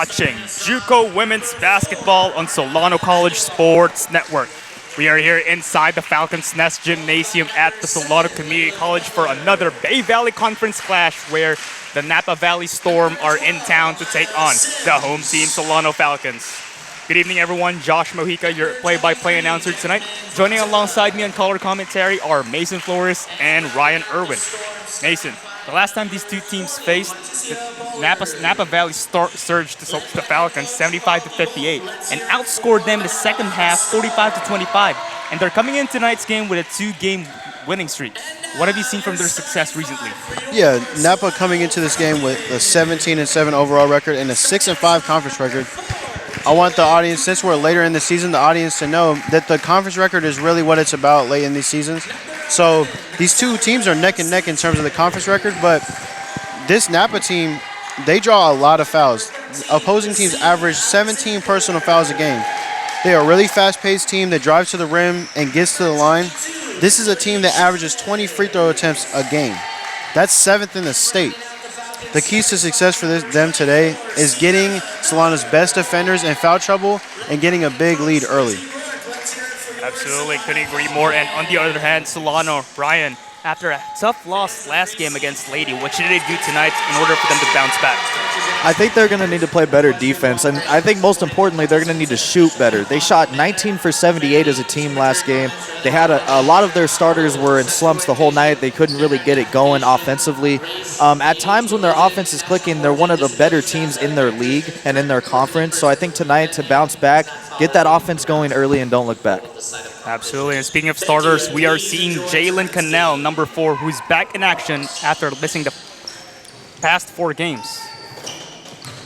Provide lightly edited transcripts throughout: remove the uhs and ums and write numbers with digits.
watching JUCO Women's Basketball on Solano College Sports Network. We are here inside the Falcons Nest Gymnasium at the Solano Community College for another Bay Valley Conference clash where the Napa Valley Storm are in town to take on the home team Solano Falcons. Good evening, everyone. Josh Mojica, your play-by-play announcer tonight. Joining alongside me on color commentary are Mason Flores and Ryan Irwin. Mason, the last time these two teams faced, Napa Valley surged the Falcons 75-58 and outscored them in the second half 45-25. And they're coming in tonight's game with a 2-game winning streak. What have you seen from their success recently? Yeah, Napa coming into this game with a 17-7 overall record and a 6-5 conference record. I want the audience, since we're later in the season, the audience to know that the conference record is really what it's about late in these seasons. So these two teams are neck and neck in terms of the conference record, but this Napa team, they draw a lot of fouls. Opposing teams average 17 personal fouls a game. They are a really fast-paced team that drives to the rim and gets to the line. This is a team that averages 20 free throw attempts a game. That's 7th in the state. The keys to success for them today is getting Solano's best defenders in foul trouble and getting a big lead early. Absolutely, couldn't agree more. And on the other hand, Solano, Ryan, after a tough loss last game against Lady, what should they do tonight in order for them to bounce back? I think they're going to need to play better defense, and I think most importantly, they're going to need to shoot better. They shot 19 for 78 as a team last game. They had a lot of their starters were in slumps the whole night. They couldn't really get it going offensively. At times when their offense is clicking, they're one of the better teams in their league and in their conference. So I think tonight to bounce back, get that offense going early and don't look back. Absolutely. And speaking of starters, we are seeing Jalen Cannell, number 4, who's back in action after missing the past 4 games.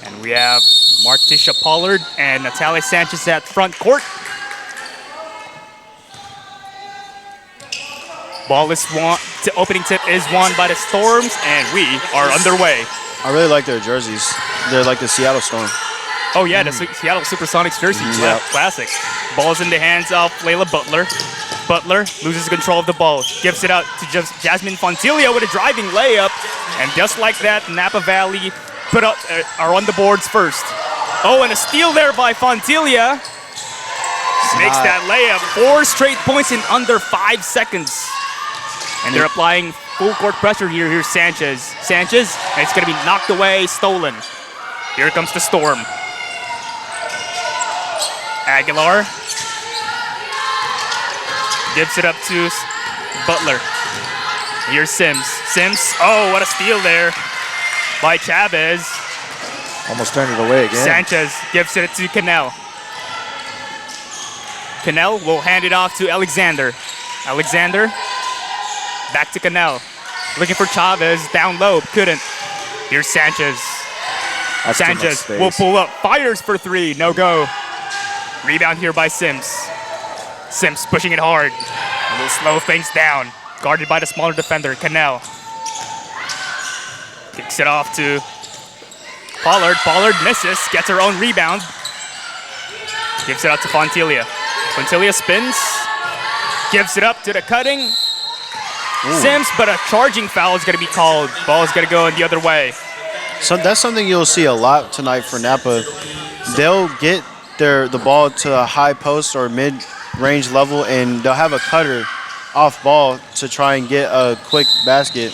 And we have Martisha Pollard and Natalia Sanchez at front court. Ball is won. The opening tip is won by the Storms, and we are underway. I really like their jerseys. They're like the Seattle Storm. Oh, yeah, the Seattle Supersonics jersey. Yep. Classic. Ball's in the hands of Layla Butler. Butler loses control of the ball. Gives it out to Jasmine Fontilia with a driving layup. And just like that, Napa Valley are on the boards first. Oh, and a steal there by Fontilia. Makes that layup. 4 straight points in under 5 seconds. And they're applying full court pressure here. Here's Sanchez. Sanchez, and it's going to be knocked away, stolen. Here comes the Storm. Aguilar gives it up to Butler. Here's Sims. Sims, oh, what a steal there by Chavez. Almost turned it away again. Sanchez gives it to Cannell. Cannell will hand it off to Alexander. Alexander, back to Cannell. Looking for Chavez, down low, couldn't. Here's Sanchez. That's Sanchez will pull up, fires for 3, no go. Rebound here by Sims. Sims pushing it hard. And will slow things down. Guarded by the smaller defender, Cannell. Kicks it off to Pollard. Pollard misses, gets her own rebound. Gives it out to Fontilia. Fontilia spins. Gives it up to the cutting. Ooh. Sims, but a charging foul is going to be called. Ball is going to go in the other way. So that's something you'll see a lot tonight for Napa. They'll get the ball to a high post or mid-range level, and they'll have a cutter off ball to try and get a quick basket,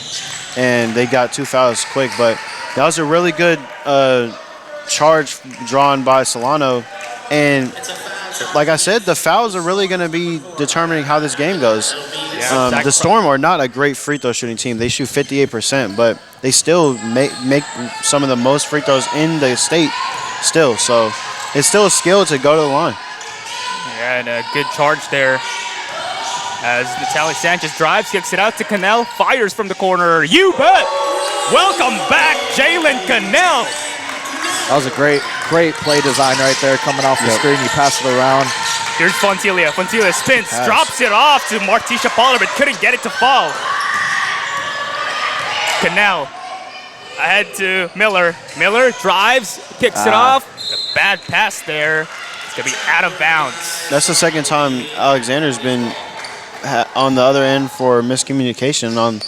and they got 2 fouls quick. But that was a really good charge drawn by Solano, and like I said, the fouls are really going to be determining how this game goes. Yeah, the Storm are not a great free throw shooting team. They shoot 58%, but they still make some of the most free throws in the state still. So it's still a skill to go to the line. Yeah, and a good charge there as Natalia Sanchez drives, kicks it out to Cannell, fires from the corner. You bet! Welcome back, Jalen Cannell. That was a great play design right there coming off the screen. You pass it around. Here's Fontilia. Fontilia spins, drops it off to Martisha Pollard, but couldn't get it to fall. Cannell ahead to Miller. Miller drives, kicks it off. A bad pass there. It's going to be out of bounds. That's the second time Alexander's been on the other end for miscommunication on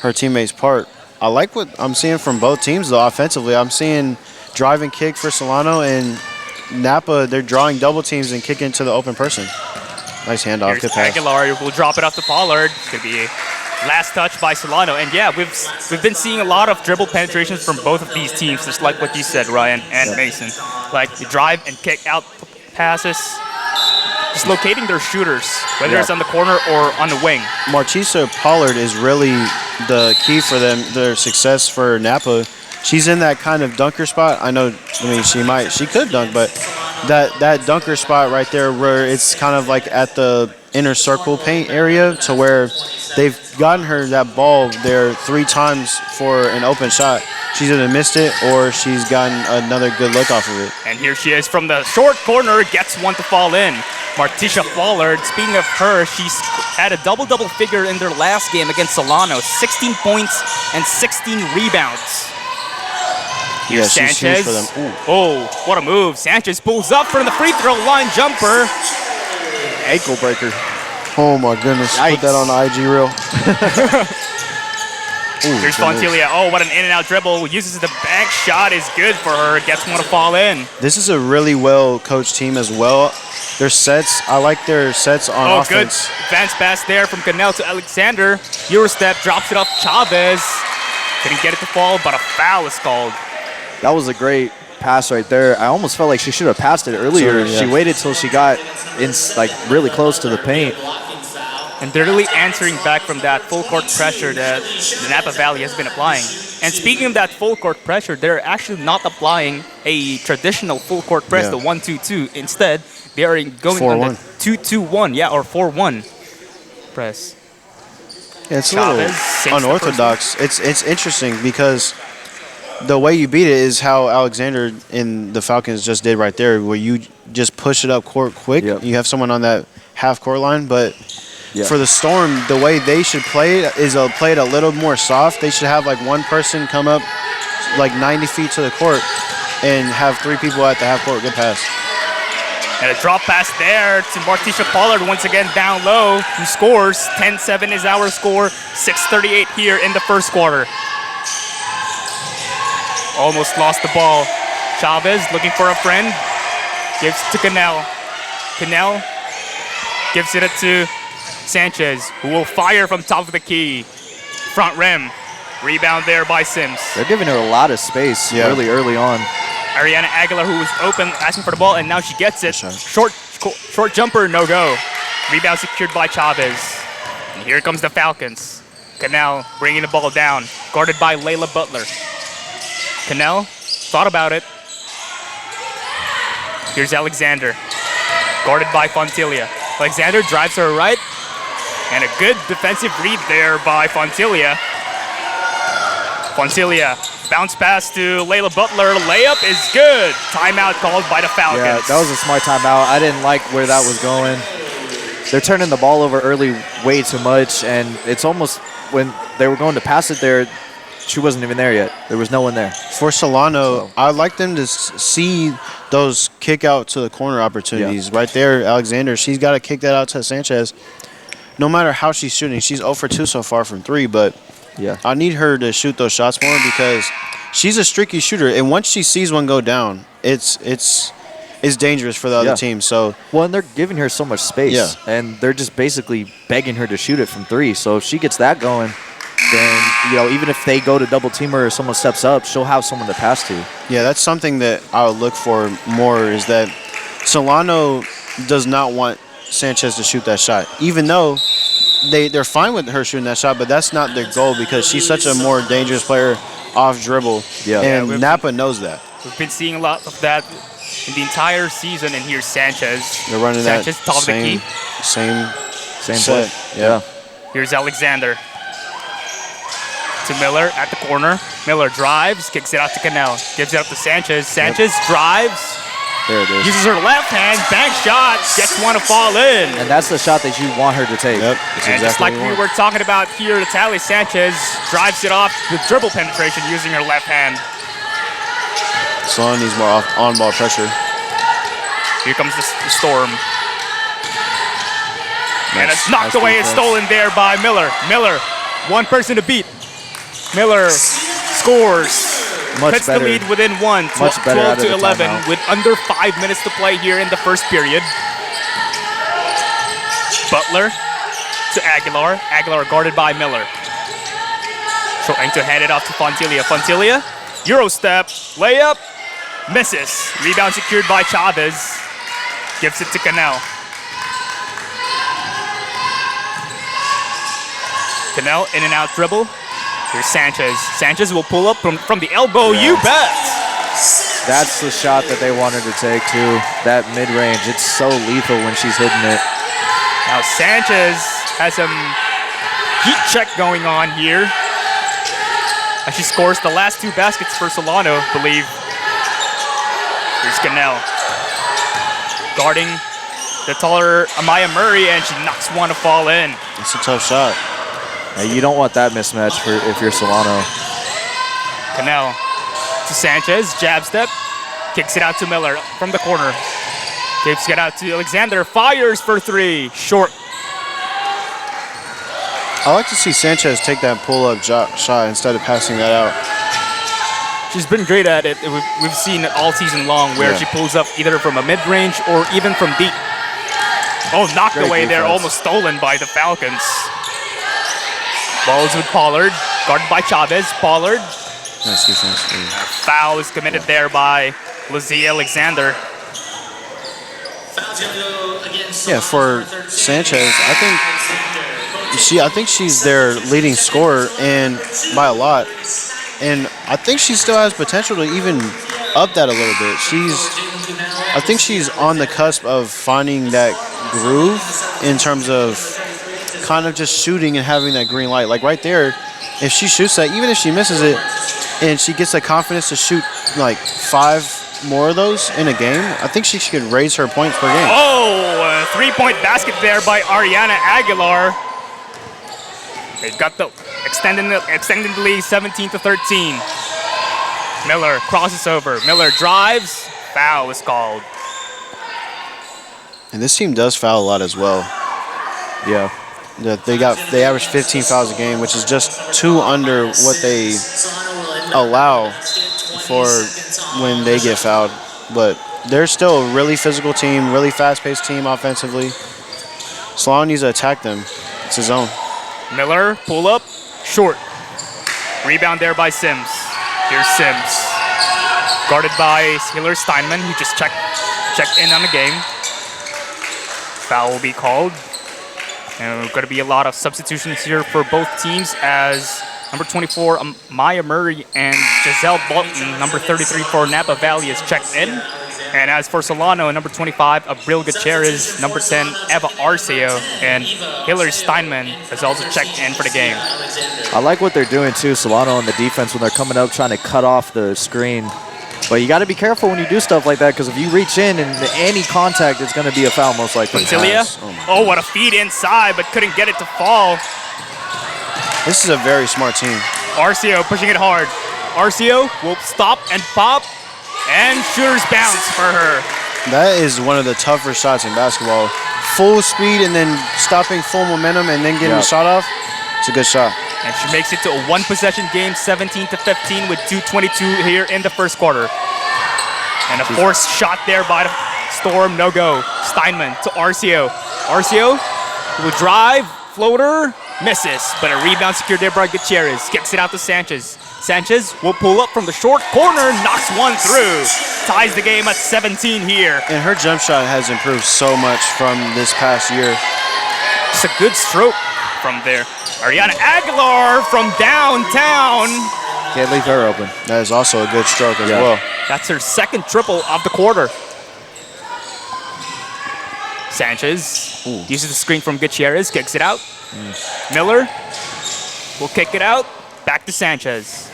her teammate's part. I like what I'm seeing from both teams, though, offensively. I'm seeing drive and kick for Solano, and Napa, they're drawing double teams and kicking to the open person. Nice handoff, Here's good pass. Aguilar will drop it off to Pollard. It's going to be a last touch by Solano. And yeah, we've been seeing a lot of dribble penetrations from both of these teams, just like what you said, Ryan and Mason. Like the drive and kick out passes, just locating their shooters, whether it's on the corner or on the wing. Martisa Pollard is really the key for their success for Napa. She's in that kind of dunker spot. She could dunk, but that dunker spot right there where it's kind of like at the inner circle paint area to where they've gotten her that ball there 3 times for an open shot. She's either missed it or she's gotten another good look off of it. And here she is from the short corner, gets one to fall in. Martisha Pollard, speaking of her, she's had a double-double figure in their last game against Solano. 16 points and 16 rebounds. Here's Sanchez. For them. Oh, what a move. Sanchez pulls up from the free throw line jumper. Ankle breaker. Oh my goodness, Yikes. Put that on the IG reel. Here's Fontilia. Oh, what an in and out dribble. Uses the bank shot, is good for her. Gets one to fall in. This is a really well coached team as well. Their sets, I like their sets on offense. Good advance pass there from Canel to Alexander. Eurostep drops it off Chavez. Couldn't get it to fall, but a foul is called. That was a great pass right there. I almost felt like she should have passed it earlier. She waited till she got in, like really close to the paint. And they're really answering back from that full court pressure that the Napa Valley has been applying. And speaking of that full court pressure, they're actually not applying a traditional full court press, the 1-2-2. Instead, they are going on the 2-2-1, or 4-1 press. Yeah, it's Chavez, a little unorthodox. It's interesting because the way you beat it is how Alexander in the Falcons just did right there, where you just push it up court quick. You have someone on that half court line, but for the Storm, the way they should play it is play it a little more soft. They should have like one person come up like 90 feet to the court and have 3 people at the half court. Good pass. And a drop pass there to Martisha Pollard once again down low, who scores. 10-7 is our score. 6:38 here in the first quarter. Almost lost the ball. Chavez looking for a friend. Gives to Canel. Canel gives it to Sanchez, who will fire from top of the key. Front rim. Rebound there by Sims. They're giving her a lot of space really early on. Ariana Aguilar, who was open, asking for the ball, and now she gets it. Short jumper, no go. Rebound secured by Chavez. And here comes the Falcons. Canel bringing the ball down, guarded by Layla Butler. Canel thought about it. Here's Alexander, guarded by Fontilia. Alexander drives her right, and a good defensive read there by Fontilia. Fontilia, bounce pass to Layla Butler. Layup is good. Timeout called by the Falcons. Yeah, that was a smart timeout. I didn't like where that was going. They're turning the ball over early way too much, and it's almost when they were going to pass it there, she wasn't even there yet. There was no one there. For Solano, I'd like them to see those kick out to the corner opportunities. Right there, Alexander, she's got to kick that out to Sanchez. No matter how she's shooting, she's 0 for 2 so far from 3, but I need her to shoot those shots more because she's a streaky shooter, and once she sees one go down, it's dangerous for the other team. So and they're giving her so much space, and they're just basically begging her to shoot it from 3. So if she gets that going, then even if they go to double team her or someone steps up, she'll have someone to pass to. Yeah, that's something that I would look for more, is that Solano does not want Sanchez to shoot that shot, even though they're fine with her shooting that shot, but that's not their goal because she's such a more dangerous player off dribble. And Napa knows that. We've been seeing a lot of that in the entire season, and here's Sanchez. They're running Sanchez, that top of the key. Same play. Yeah. Here's Alexander. To Miller at the corner. Miller drives, kicks it out to Canel. Gives it up to Sanchez. Sanchez drives. There it is. Uses her left hand, bank shot, gets one to fall in. And that's the shot that you want her to take. Yep, and just like we were talking about here, Natalia Sanchez drives it off with dribble penetration using her left hand. Solano needs more on-ball pressure. Here comes the Storm. And it's knocked away and stolen there by Miller. Miller, one person to beat. Miller scores. Much cuts better. the lead within one, Much better 12 out of to the 11, timeout. with under 5 minutes to play here in the first period. Butler to Aguilar. Aguilar guarded by Miller. Trying to hand it off to Fontilia. Fontilia, Euro step, layup, misses. Rebound secured by Chavez. Gives it to Canel. Canel in and out dribble. Here's Sanchez. Sanchez will pull up from the elbow. Yeah. You bet. That's the shot that they wanted to take too. That mid-range, it's so lethal when she's hitting it. Now Sanchez has some heat check going on here. As she scores the last 2 baskets for Solano, I believe. Here's Canel. Guarding the taller Amaya Murray, and she knocks one to fall in. It's a tough shot. You don't want that mismatch if you're Solano. Canel to Sanchez, jab step, kicks it out to Miller from the corner. Kicks it out to Alexander, fires for 3, short. I like to see Sanchez take that pull-up shot instead of passing that out. She's been great at it. We've seen it all season long where she pulls up either from a mid-range or even from deep. Oh, knocked Great away there, defense. almost stolen by the Falcons. Ball is with Pollard, guarded by Chavez. Pollard, Nice defense. foul is committed there by Lizzie Alexander. Yeah, for Sanchez, I think she's their leading scorer and by a lot. And I think she still has potential to even up that a little bit. I think she's on the cusp of finding that groove in terms of kind of just shooting and having that green light. Like right there, if she shoots that, even if she misses it, and she gets the confidence to shoot like 5 more of those in a game, I think she could raise her points per game. Oh, a 3-point basket there by Ariana Aguilar. They got the extending the lead 17 to 13. Miller crosses over. Miller drives. Foul is called. And this team does foul a lot as well. Yeah. They average 15 fouls a game, which is just 2 under what they allow for when they get fouled. But they're still a really physical team, really fast-paced team offensively. Solano needs to attack them. It's his own. Miller, pull up, short. Rebound there by Sims. Here's Sims. Guarded by Hiller Steinman, who just checked in on the game. Foul will be called. And going to be a lot of substitutions here for both teams as number 24, Maya Murray, and Giselle Bolton, number 33 for Napa Valley, is checked in. And as for Solano, number 25, Abril Gutierrez, number 10, Eva Arceo, and Hillary Steinman has also checked in for the game. I like what they're doing too, Solano on the defense when they're coming up trying to cut off the screen. But you got to be careful when you do stuff like that because if you reach in and any contact, it's going to be a foul most likely. Pontilia, oh, what a feed inside, but couldn't get it to fall. This is a very smart team. Arceo pushing it hard. Arceo will stop and pop, and shooter's bounce for her. That is one of the tougher shots in basketball. Full speed and then stopping full momentum and then getting the shot off. It's a good shot. And she makes it to a 1-possession game, 17 to 15 with 2:22 here in the first quarter. And a forced shot there by the Storm, no go. Steinman to Arceo. Arceo will drive, floater, misses, but a rebound secured there by Gutierrez. Kicks it out to Sanchez. Sanchez will pull up from the short corner, knocks one through. Ties the game at 17 here. And her jump shot has improved so much from this past year. It's a good stroke from there. Ariana Aguilar from downtown. Can't leave her open. That is also a good stroke as well. That's her second triple of the quarter. Sanchez uses the screen from Gutierrez, kicks it out. Miller will kick it out. Back to Sanchez.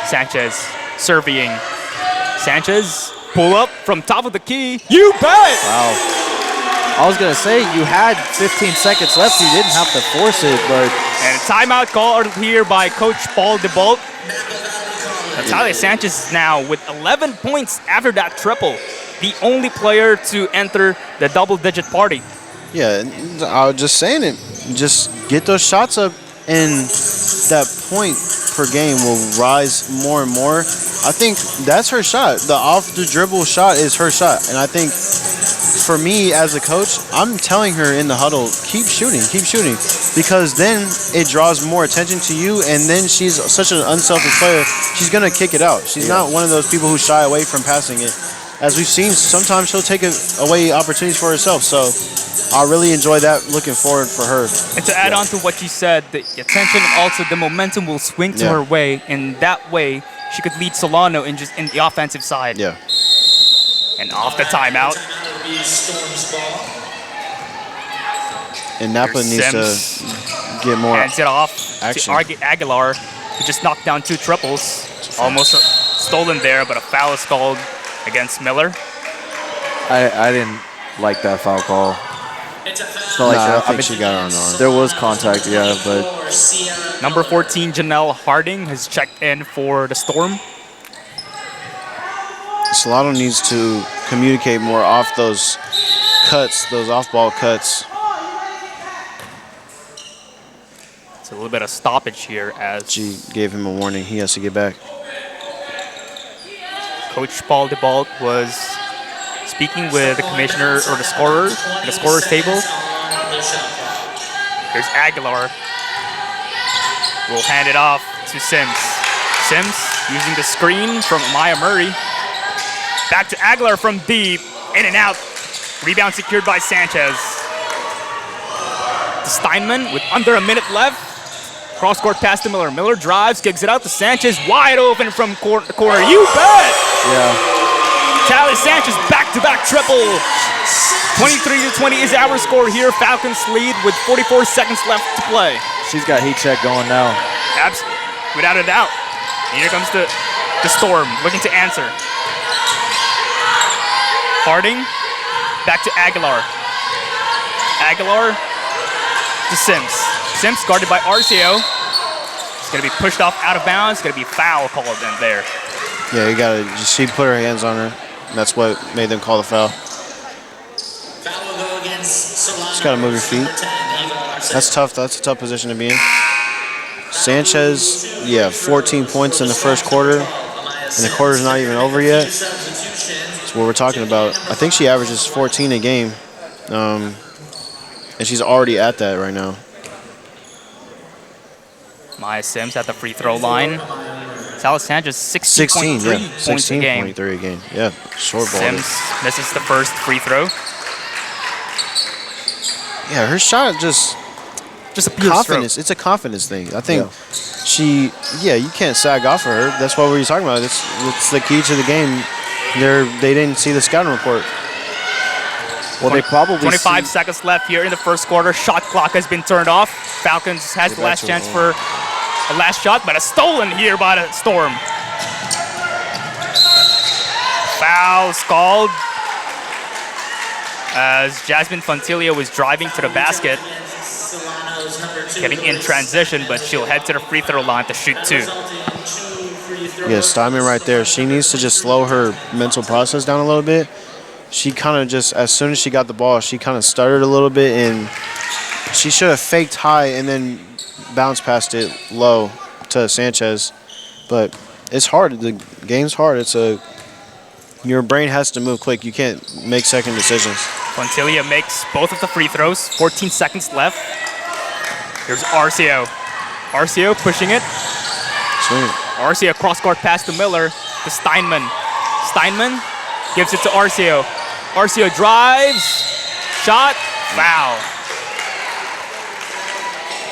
Sanchez serving. Sanchez pull up from top of the key. You bet! Wow. I was going to say, you had 15 seconds left. You didn't have to force it, but... And a timeout called here by Coach Paul DeBolt. Natalia Sanchez now with 11 points after that triple. The only player to enter the double-digit party. Yeah, I was just saying it. Just get those shots up, and that point per game will rise more and more. I think that's her shot. The off the dribble shot is her shot. And I think for me as a coach, I'm telling her in the huddle, keep shooting. Because then it draws more attention to you, and then she's such an unselfish player, she's going to kick it out. She's not one of those people who shy away from passing it. As we've seen, sometimes she'll take away opportunities for herself. So I really enjoy that, looking forward for her. And to add on to what you said, the attention and also the momentum will swing to her way. And that way, she could lead Solano in the offensive side. Yeah. And off the timeout. And Napa needs to get more hands it off action. to Aguilar, who just knocked down 2 triples. Almost stolen there, but a foul is called against Miller. I didn't like that foul call. I think she got it on the arm. There was contact, yeah, but... Number 14, Janelle Harding, has checked in for the Storm. Solano needs to communicate more off those cuts, those off-ball cuts. It's a little bit of stoppage here as... She gave him a warning. He has to get back. Coach Paul DeBalt was speaking with the commissioner or the scorers table. Here's Aguilar. Will hand it off to Sims. Sims using the screen from Maya Murray. Back to Aguilar from deep. In and out. Rebound secured by Sanchez. To Steinman with under a minute left. Cross-court pass to Miller. Miller drives, kicks it out to Sanchez. Wide open from the corner. You bet! Yeah. Tally Sanchez back-to-back triple. 23-20 is our score here. Falcons lead with 44 seconds left to play. She's got heat check going now. Without a doubt. And here comes the Storm looking to answer. Harding, back to Aguilar. Aguilar to Sims. Sims guarded by Arceo. It's going to be pushed off out of bounds. It's going to be foul called in there. Yeah, you got to. She put her hands on her. And that's what made them call the foul. Just got to move your feet. That's tough. That's a tough position to be in. Sanchez, 14 points in the first quarter. And the quarter's not even over yet. That's what we're talking about. I think she averages 14 a game. And she's already at that right now. Maya Sims at the free throw line. Salas Sanchez 16.3 points a game. 16.3 a game. Yeah, short ball. Sims misses the first free throw. Yeah, her shot just a pure confidence. stroke. It's a confidence thing. I think you can't sag off of her. That's what we were talking about. It's the key to the game. They didn't see the scouting report. Well, they probably 25 seconds left here in the first quarter. Shot clock has been turned off. Falcons has the last chance for a last shot, but a stolen here by the Storm. Foul called as Jasmine Fontilia was driving to the basket, getting in transition, but she'll head to the free throw line to shoot 2. Yeah, Steinman right there. She needs to just slow her mental process down a little bit. She kind of just, as soon as she got the ball, she kind of stuttered a little bit, and she should have faked high and then bounced past it low to Sanchez. But it's hard. The game's hard. Your brain has to move quick. You can't make second decisions. Fontilia makes both of the free throws. 14 seconds left. Here's Arceo. Arceo pushing it. Sweet. Arceo cross-court pass to Miller to Steinman. Steinman gives it to Arceo. Arceo drives. Shot. Foul.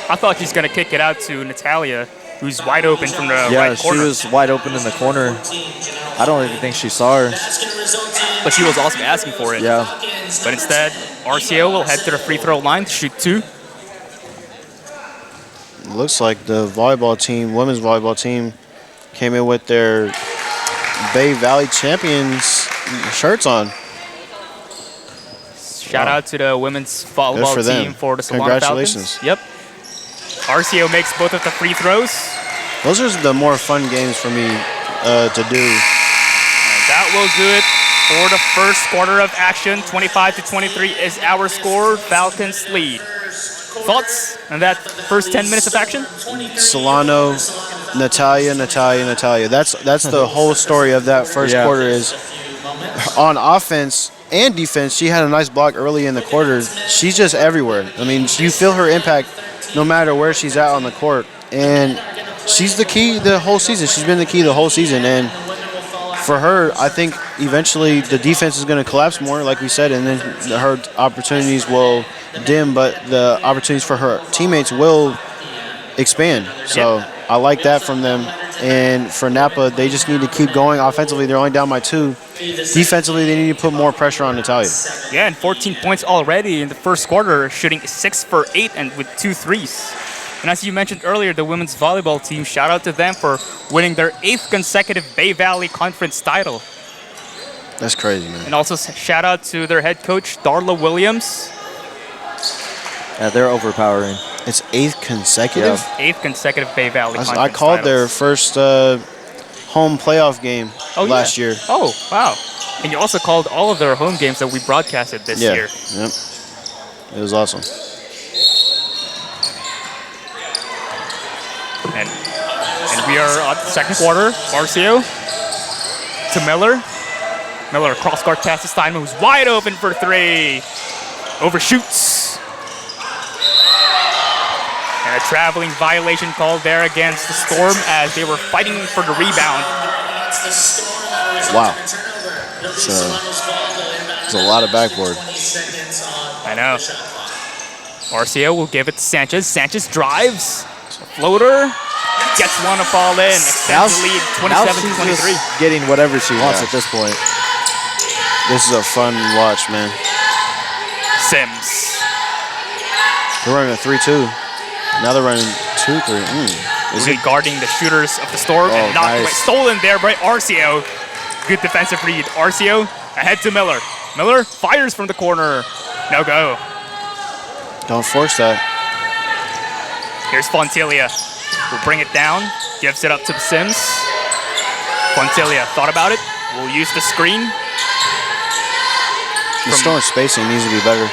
I thought she's going to kick it out to Natalia, who's wide open from the right corner. Yeah, she was wide open in the corner. I don't even think she saw her. But she was also asking for it. Yeah. But instead, Arceo will head to the free throw line to shoot 2. It looks like the volleyball team, women's volleyball team, came in with their Bay Valley Champions shirts on. Shout out to the women's volleyball team for the Solano Congratulations. Falcons. Yep. Arceo makes both of the free throws. Those are the more fun games for me to do. And that will do it for the first quarter of action. 25-23 is our score. Falcons lead. Thoughts on that first 10 minutes of action? Solano, Natalia. That's the whole story of that first quarter is on offense and defense. She had a nice block early in the quarter. She's just everywhere. I mean, you feel her impact no matter where she's at on the court. And she's the key the whole season. She's been the key the whole season. And for her, I think eventually the defense is going to collapse more, like we said, and then her opportunities will dim, but the opportunities for her teammates will expand. So I like that from them. And for Napa, they just need to keep going. Offensively, they're only down by 2. Defensively, they need to put more pressure on Natalia. Yeah, and 14 points already in the first quarter, shooting 6 for 8 and with 2 threes. And as you mentioned earlier, the women's volleyball team, shout out to them for winning their 8th consecutive Bay Valley Conference title. That's crazy, man. And also shout out to their head coach, Darla Williams. Yeah, they're overpowering. It's 8th consecutive? 8th consecutive Bay Valley Conference I called titles. their first home playoff game last year. Oh, wow. And you also called all of their home games that we broadcasted this year. Yep. It was awesome. And we are at the second quarter. Marcio to Miller. Miller cross-court pass to Steinman, who's wide open for 3. Overshoots. And a traveling violation called there against the Storm as they were fighting for the rebound. Wow. It's a lot of backboard. I know. Marcio will give it to Sanchez. Sanchez drives. Floater. Gets one to fall in. Extends the lead 27-23. Getting whatever she wants Yeah. at this point. This is a fun watch, man. Sims. They're running a 3-2. Now they're running 2-3. Is Really it? guarding the shooters of the Storm and knocked away. Nice. Stolen there by Arcio. Good defensive read. Arcio ahead to Miller. Miller fires from the corner. No go. Don't force that. Here's Fontilia. Will bring it down. Gives it up to Sims. Fontilia thought about it. Will use the screen. The Storm spacing needs to be better.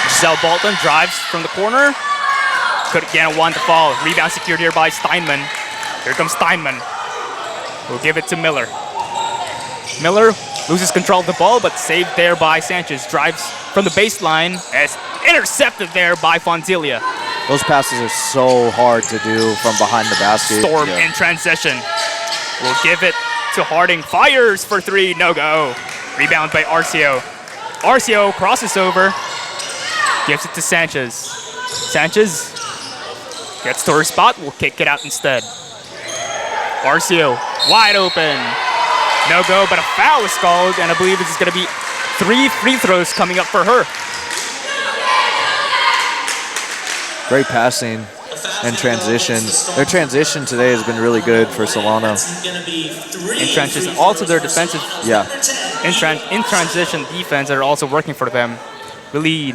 Giselle Bolton drives from the corner. Couldn't get one to fall. Rebound secured here by Steinman. Here comes Steinman. We'll give it to Miller. Miller loses control of the ball, but saved there by Sanchez. Drives from the baseline as intercepted there by Fontilia. Those passes are so hard to do from behind the basket. Storm in transition. We'll give it to Harding. Fires for 3. No go. Rebound by Arcio. Arcio crosses over. Gives it to Sanchez. Sanchez gets to her spot. We'll kick it out instead. Arcio wide open. No go, but a foul is called, and I believe this is going to be 3 free throws coming up for her. Great passing and transition. Their transition today has been really good for Solano. In transition, also their defensive in transition defense that are also working for them. Really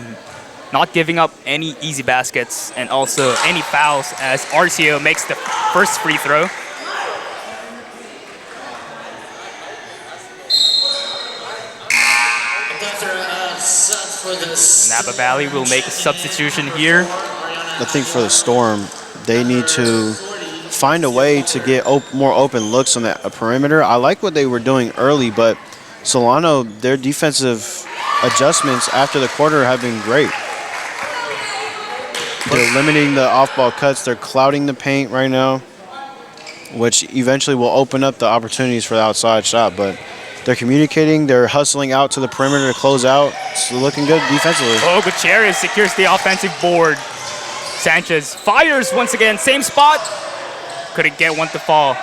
not giving up any easy baskets and also any fouls as Arcio makes the first free throw. Napa Valley will make a substitution here. I think for the Storm, they need to find a way to get more open looks on that perimeter. I like what they were doing early, but Solano, their defensive adjustments after the quarter have been great. They're limiting the off-ball cuts. They're clouding the paint right now, which eventually will open up the opportunities for the outside shot. But they're communicating. They're hustling out to the perimeter to close out. It's looking good defensively. Oh, Gutierrez secures the offensive board. Sanchez fires once again. Same spot. Couldn't get one to fall.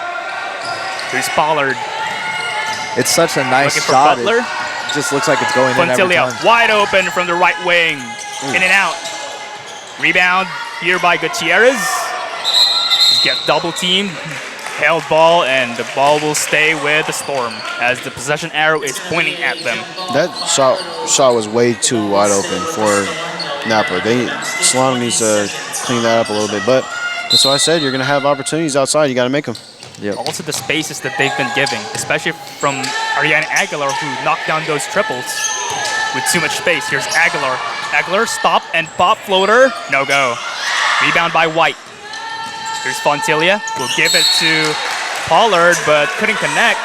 Here's Pollard. It's such a nice Looking for shot. Butler. It just looks like it's going in every Fontilia time. wide open from the right wing. In and out. Rebound here by Gutierrez. Get double teamed. Held ball, and the ball will stay with the Storm as the possession arrow is pointing at them. That shot was way too wide open for Napa. Solano needs to clean that up a little bit. But that's why I said you're going to have opportunities outside. You got to make them. Yep. Also the spaces that they've been giving, especially from Ariana Aguilar, who knocked down those triples. with too much space. Here's Aguilar. Aguilar, stop and pop floater. No go. Rebound by White. Here's Fontilia. Will give it to Pollard, but couldn't connect.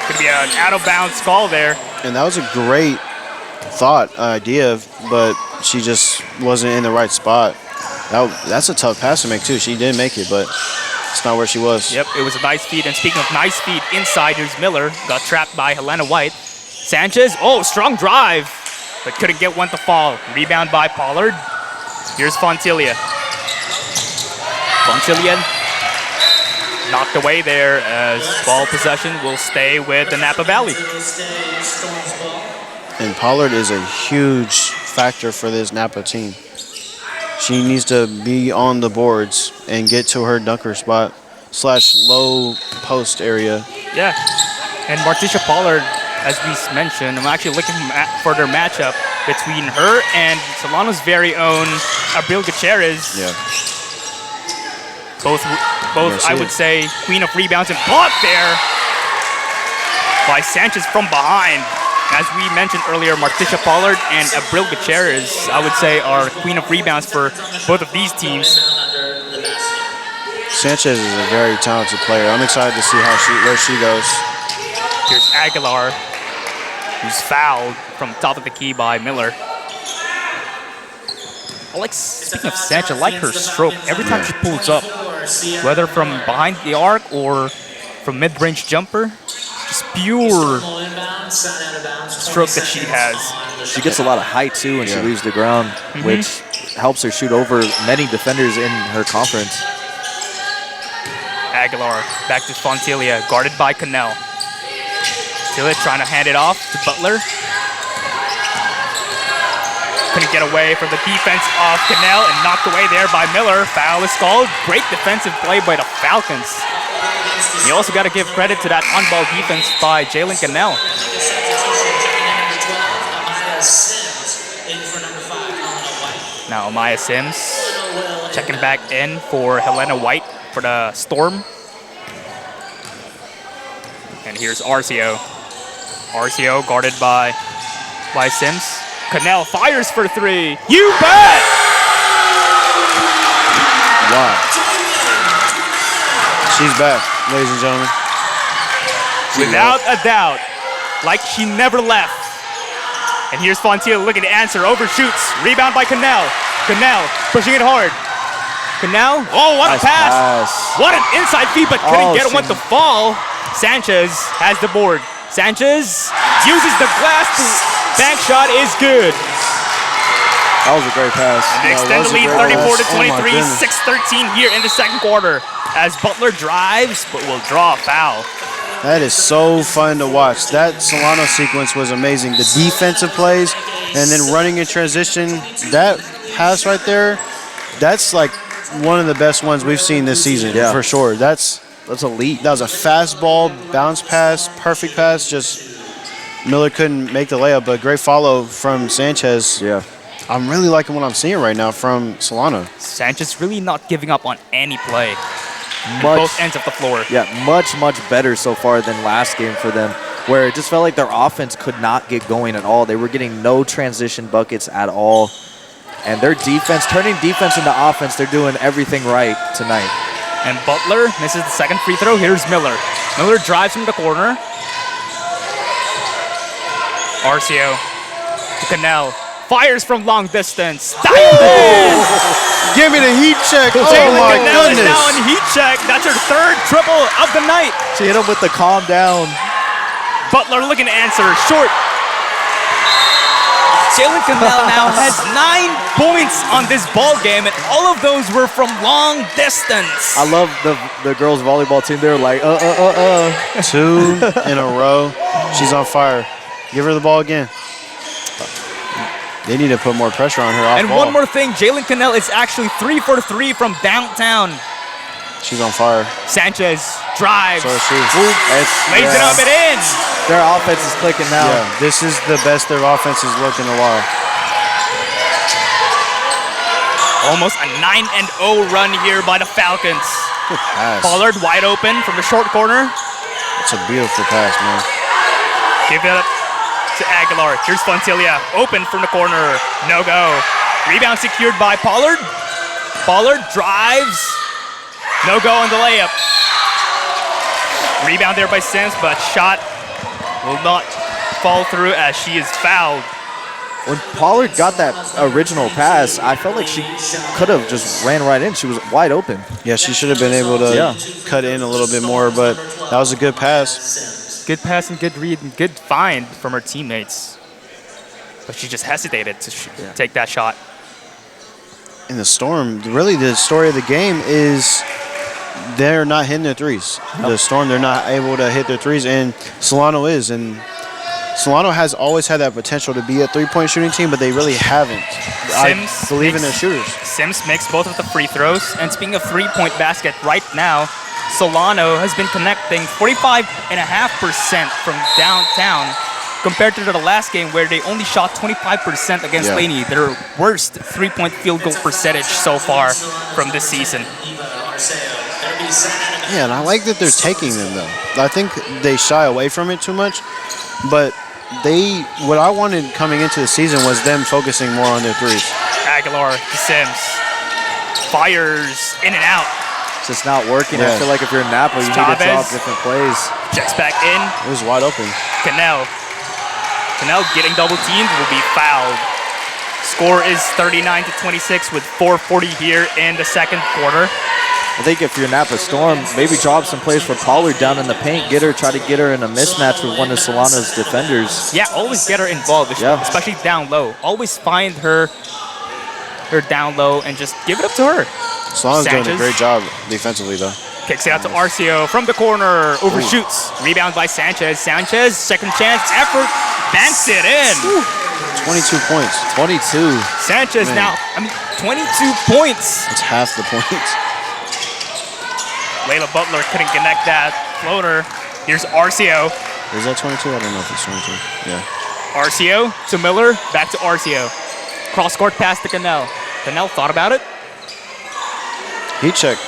Could be an out-of-bounds call there. And that was a great idea, but she just wasn't in the right spot. That's a tough pass to make, too. She did make it, but it's not where she was. Yep, it was a nice feed. And speaking of nice feed, inside, here's Miller. Got trapped by Helena White. Sanchez, strong drive, but couldn't get one to fall. Rebound by Pollard. Here's Fontilia. Fontilia knocked away there as ball possession will stay with the Napa Valley. And Pollard is a huge factor for this Napa team. She needs to be on the boards and get to her dunker spot / low post area. Yeah, and Martisha Pollard, as we mentioned, I'm actually looking for their matchup between her and Solano's very own Abril Gutierrez. Yeah. Both I would say, queen of rebounds, and blocked there by Sanchez from behind. As we mentioned earlier, Martisha Pollard and Abril Gutierrez, I would say, are queen of rebounds for both of these teams. Sanchez is a very talented player. I'm excited to see where she goes. Here's Aguilar, who's fouled from top of the key by Miller. Speaking of Sanchez, I like her stroke. Every time she pulls up, whether from behind the arc or from mid-range jumper, just pure stroke that she has. She gets a lot of height, too, when she leaves the ground, which helps her shoot over many defenders in her conference. Aguilar back to Fontilia, guarded by Cannell. Fontilia trying to hand it off to Butler. Couldn't get away from the defense of Cannell and knocked away there by Miller. Foul is called. Great defensive play by the Falcons. You also got to give credit to that on-ball defense by Jalen Cannell. Now Amaya Sims checking back in for Helena White for the Storm. And here's Arcio. Arcio guarded by Sims. Cannell fires for three. You bet! Wow. She's back, ladies and gentlemen. Without a doubt. Like she never left. And here's Fontilia looking to answer. Overshoots. Rebound by Cannell. Cannell pushing it hard. Cannell. Oh, what Nice a pass. pass. What an inside feed, but couldn't get one to fall. Sanchez has the board. Sanchez uses the glass to bank shot is good. That was a great pass. And they extend the lead 34-23, goodness. 6:13 here in the second quarter as Butler drives but will draw a foul. That is so fun to watch. That Solano sequence was amazing. The defensive plays and then running in transition, that pass right there, that's like one of the best ones we've seen this season, for sure. That's elite. That was a fastball, bounce pass, perfect pass. Just Miller couldn't make the layup, but great follow from Sanchez. Yeah. I'm really liking what I'm seeing right now from Solano. Sanchez really not giving up on any play. Both ends of the floor. Yeah, much better so far than last game for them, where it just felt like their offense could not get going at all. They were getting no transition buckets at all. And their defense, turning defense into offense, they're doing everything right tonight. And Butler misses the second free throw. Here's Miller. Miller drives from the corner. Arcio to Cannell. Fires from long distance. Dialed in! Give me the heat check. Oh Jalen my Cannell is goodness. now on heat check. That's her third triple of the night. She hit him with the calm down. Butler looking to answer. Short. Jalen Cannell now has 9 points on this ball game, and all of those were from long distance. I love the girls volleyball team. They're like, 2 in a row. She's on fire. Give her the ball again. They need to put more pressure on her off And ball. one more thing, Jalen Cannell is actually 3 for 3 from downtown. She's on fire. Sanchez drives, So is she. lays it up and in. Their offense is clicking now. Yeah, this is the best their offense has looked in a while. Almost a 9-0 run here by the Falcons. Good pass. Pollard wide open from the short corner. It's a beautiful pass, man. Give it up. to Aguilar. Here's Fontilla, open from the corner. No go. Rebound secured by Pollard. Pollard drives. No go on the layup. Rebound there by Sims, but shot will not fall through as she is fouled. When Pollard got that original pass, I felt like she could have just ran right in. She was wide open. Yeah, she should have been able to cut in a little bit more, but that was a good pass. Good pass and good read and good find from her teammates. But she just hesitated to take that shot. In the Storm, really the story of the game is they're not hitting their threes. The Storm, they're not able to hit their threes, and Solano is. And Solano has always had that potential to be a three-point shooting team, but they really haven't. I believe in their shooters. Sims makes both of the free throws. And speaking of three-point basket, right now, Solano has been connecting 45.5% from downtown compared to the last game where they only shot 25% against Laney, their worst three-point field goal percentage so far from this season. Yeah, and I like that they're taking them, though. I think they shy away from it too much, but what I wanted coming into the season was them focusing more on their threes. Aguilar to Sims. Fires in and out. It's just not working. I feel like if you're in Napa, you need to drop different plays. Checks back in. It was wide open. Cannell getting double teamed will be fouled. Score is 39-26 with 4:40 here in the second quarter. I think if you're Napa Storm, maybe drop some plays for Pollard down in the paint, try to get her in a mismatch with one of Solano's defenders. Yeah, always get her involved, especially down low. Always find her down low and just give it up to her. Solano's doing a great job defensively, though. Kicks it out to Arcio from the corner, overshoots. Rebound by Sanchez. Sanchez, second chance effort, banks it in. 22 points. 22. Sanchez now, 22 points. That's half the points. Layla Butler couldn't connect that floater. Here's Arcio. Is that 22? I don't know if it's 22. Yeah. Arcio to Miller, back to Arcio. Cross-court pass to Cannell. Cannell thought about it. Heat check.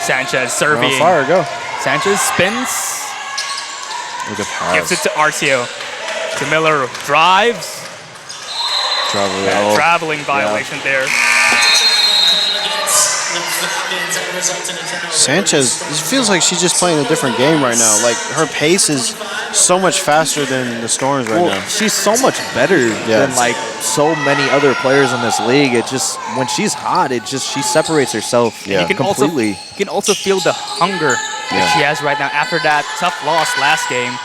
Sanchez serving. On fire, go. Sanchez spins. Look at pass. Gives it to Arcio. To Miller, drives. Traveling violation there. Sanchez, it feels like she's just playing a different game right now. Like, her pace is so much faster than the Storm's right now. She's so much better than, like, so many other players in this league. It just, when she's hot, she separates herself completely. You can also feel the hunger that she has right now after that tough loss last game.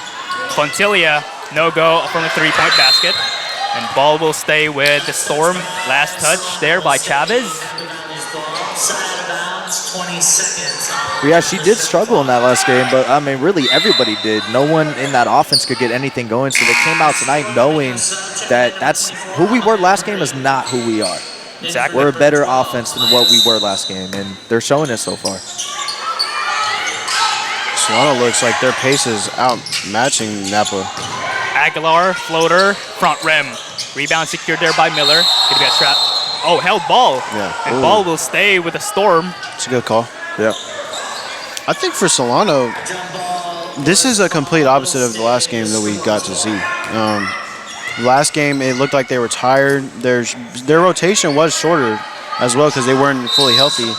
Fontilla, no go from the three-point basket. And ball will stay with the Storm. Last touch there by Chavez. Yeah, she did struggle in that last game, but I mean, really everybody did. No one in that offense could get anything going, so they came out tonight knowing that that's who we were last game is not who we are. Exactly. We're a better offense than what we were last game, and they're showing it so far. Solano looks like their pace is outmatching Napa. Aguilar, floater, front rim. Rebound secured there by Miller. Gonna get trapped. Oh, held ball. Yeah. And ball will stay with the Storm. It's a good call. Yeah. I think for Solano, this is a complete opposite of the last game that we got to see. Last game, it looked like they were tired. Their rotation was shorter as well because they weren't fully healthy.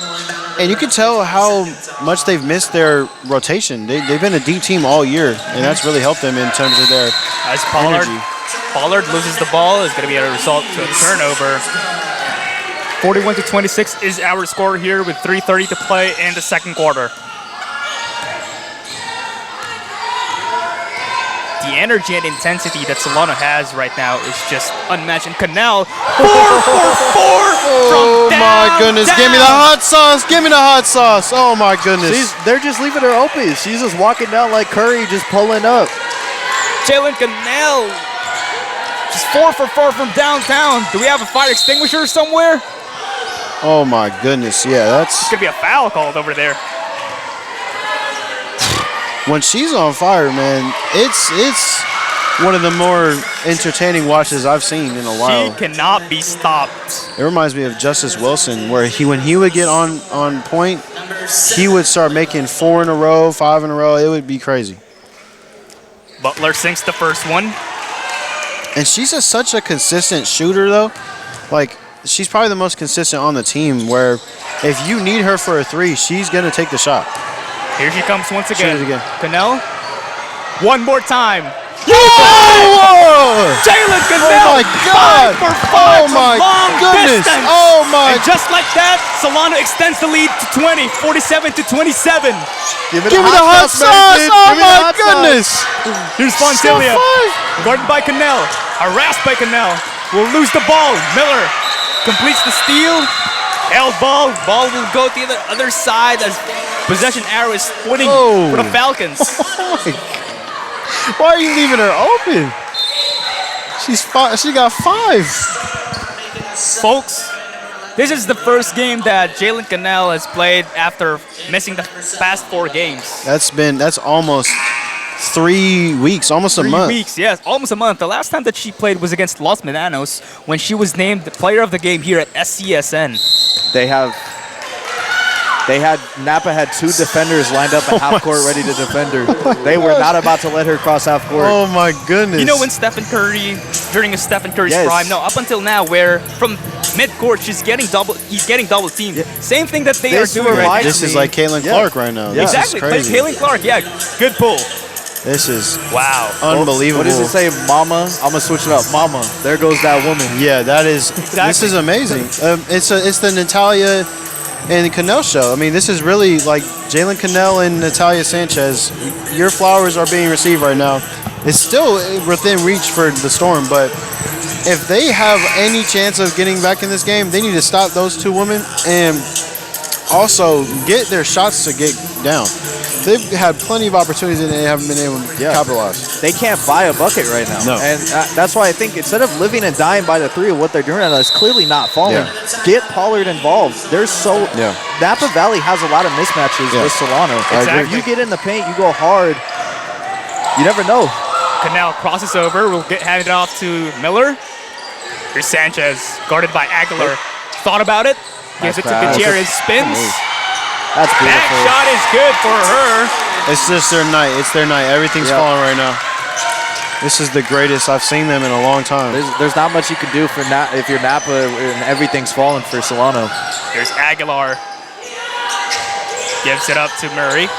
And you can tell how much they've missed their rotation. They've been a deep team all year, and that's really helped them in terms of their energy. Pollard loses the ball. It's going to be a result to a turnover. 41-26 is our score here with 3:30 to play in the second quarter. The energy and intensity that Solano has right now is just unmatched. And Cannell, 4 for 4 from downtown. My goodness, give me the hot sauce. Give me the hot sauce. Oh, my goodness. They're just leaving her open. She's just walking down like Curry, just pulling up. Jalen Cannell, just 4 for 4 from downtown. Do we have a fire extinguisher somewhere? Oh, my goodness. Yeah, that's... Could be a foul called over there. When she's on fire, man, it's one of the more entertaining watches I've seen in a while. She cannot be stopped. It reminds me of Justice Wilson, where when he would get on point, he would start making 4 in a row, 5 in a row. It would be crazy. Butler sinks the first one. And she's such a consistent shooter, though. Like, she's probably the most consistent on the team where if you need her for a three, she's going to take the shot. Here she comes once again. Shoot it again. Cannell. One more time. Whoa! Jalen Cannell. Oh, my God. 5 for 5 Oh, my from long goodness. distance. Oh, my. And just like that, Solano extends the lead to 20, 47 to 27. Give me the hot sauce. Oh, my goodness. Here's Fontilia. Guarded by Cannell. Harassed by Cannell. Will lose the ball. Miller completes the steal. Held ball. Ball will go to the other side as possession arrow is pointing for the Falcons. Why are you leaving her open? She got 5. Folks, this is the first game that Jalen Cannell has played after missing the past 4 games. That's almost 3 weeks, almost a 3 month. weeks, yes, almost a month. The last time that she played was against Los Menanos when she was named the player of the game here at SCSN. Napa had 2 defenders lined up at half court ready to defend her. They were not about to let her cross half court. Oh my goodness. You know when Stephen Curry, during his Stephen Curry's Yes. prime, no, up until now, where from mid-court he's getting double teamed. Same thing that they are This doing right reminds now. This is like Caitlin Yeah. Clark right now. Yeah. This Exactly, is but crazy. Caitlin Clark, yeah, good pull. This is Wow. unbelievable. What does it say, mama? I'm going to switch it up. Mama, there goes that woman. Yeah, that is. This is amazing. It's the Natalia and Cannell show. I mean, this is really like Jalen Cannell and Natalia Sanchez. Your flowers are being received right now. It's still within reach for the Storm, but if they have any chance of getting back in this game, they need to stop those 2 women and also get their shots to get down. They've had plenty of opportunities and they haven't been able to capitalize. They can't buy a bucket right now. No. And that's why I think instead of living and dying by the 3 of what they're doing right now, it's clearly not falling. Yeah. Get Pollard involved. Napa Valley has a lot of mismatches with Solano. Exactly. If you get in the paint, you go hard, you never know. Cannell crosses over, will get handed off to Miller. Here's Sanchez, guarded by Aguilar. Thought about it, gives it to pass. Gutierrez, spins. That's That beautiful. shot is good for her. It's just their night. It's their night. Everything's falling right now. This is the greatest I've seen them in a long time. There's not much you can do for if you're Napa and everything's falling for Solano. Here's Aguilar. Gives it up to Murray. You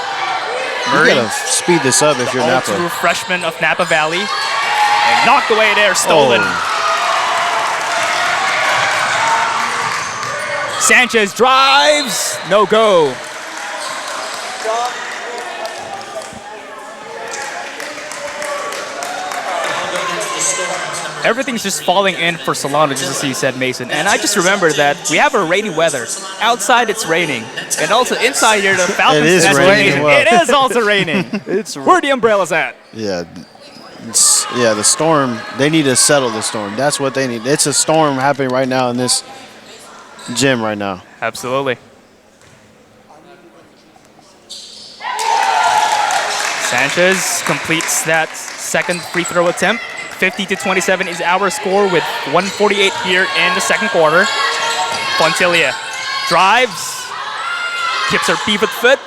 Murray, gotta speed this up if you're Napa. all-true freshman of Napa Valley. And knocked away there, stolen. Sanchez drives, no go. Everything's just falling in for Solano, just as you said, Mason. And I just remember that we have a rainy weather. Outside, it's raining. And also inside here, the Falcons. It is Nest raining. Gymnasium, Well. It is also raining. Where are the umbrellas at? Yeah. The Storm, they need to settle the Storm. That's what they need. It's a storm happening right now in this gym right now. Absolutely. Sanchez completes that second free throw attempt. 50-27 is our score with 1:48 here in the second quarter. Fontilia drives, keeps her pivot foot,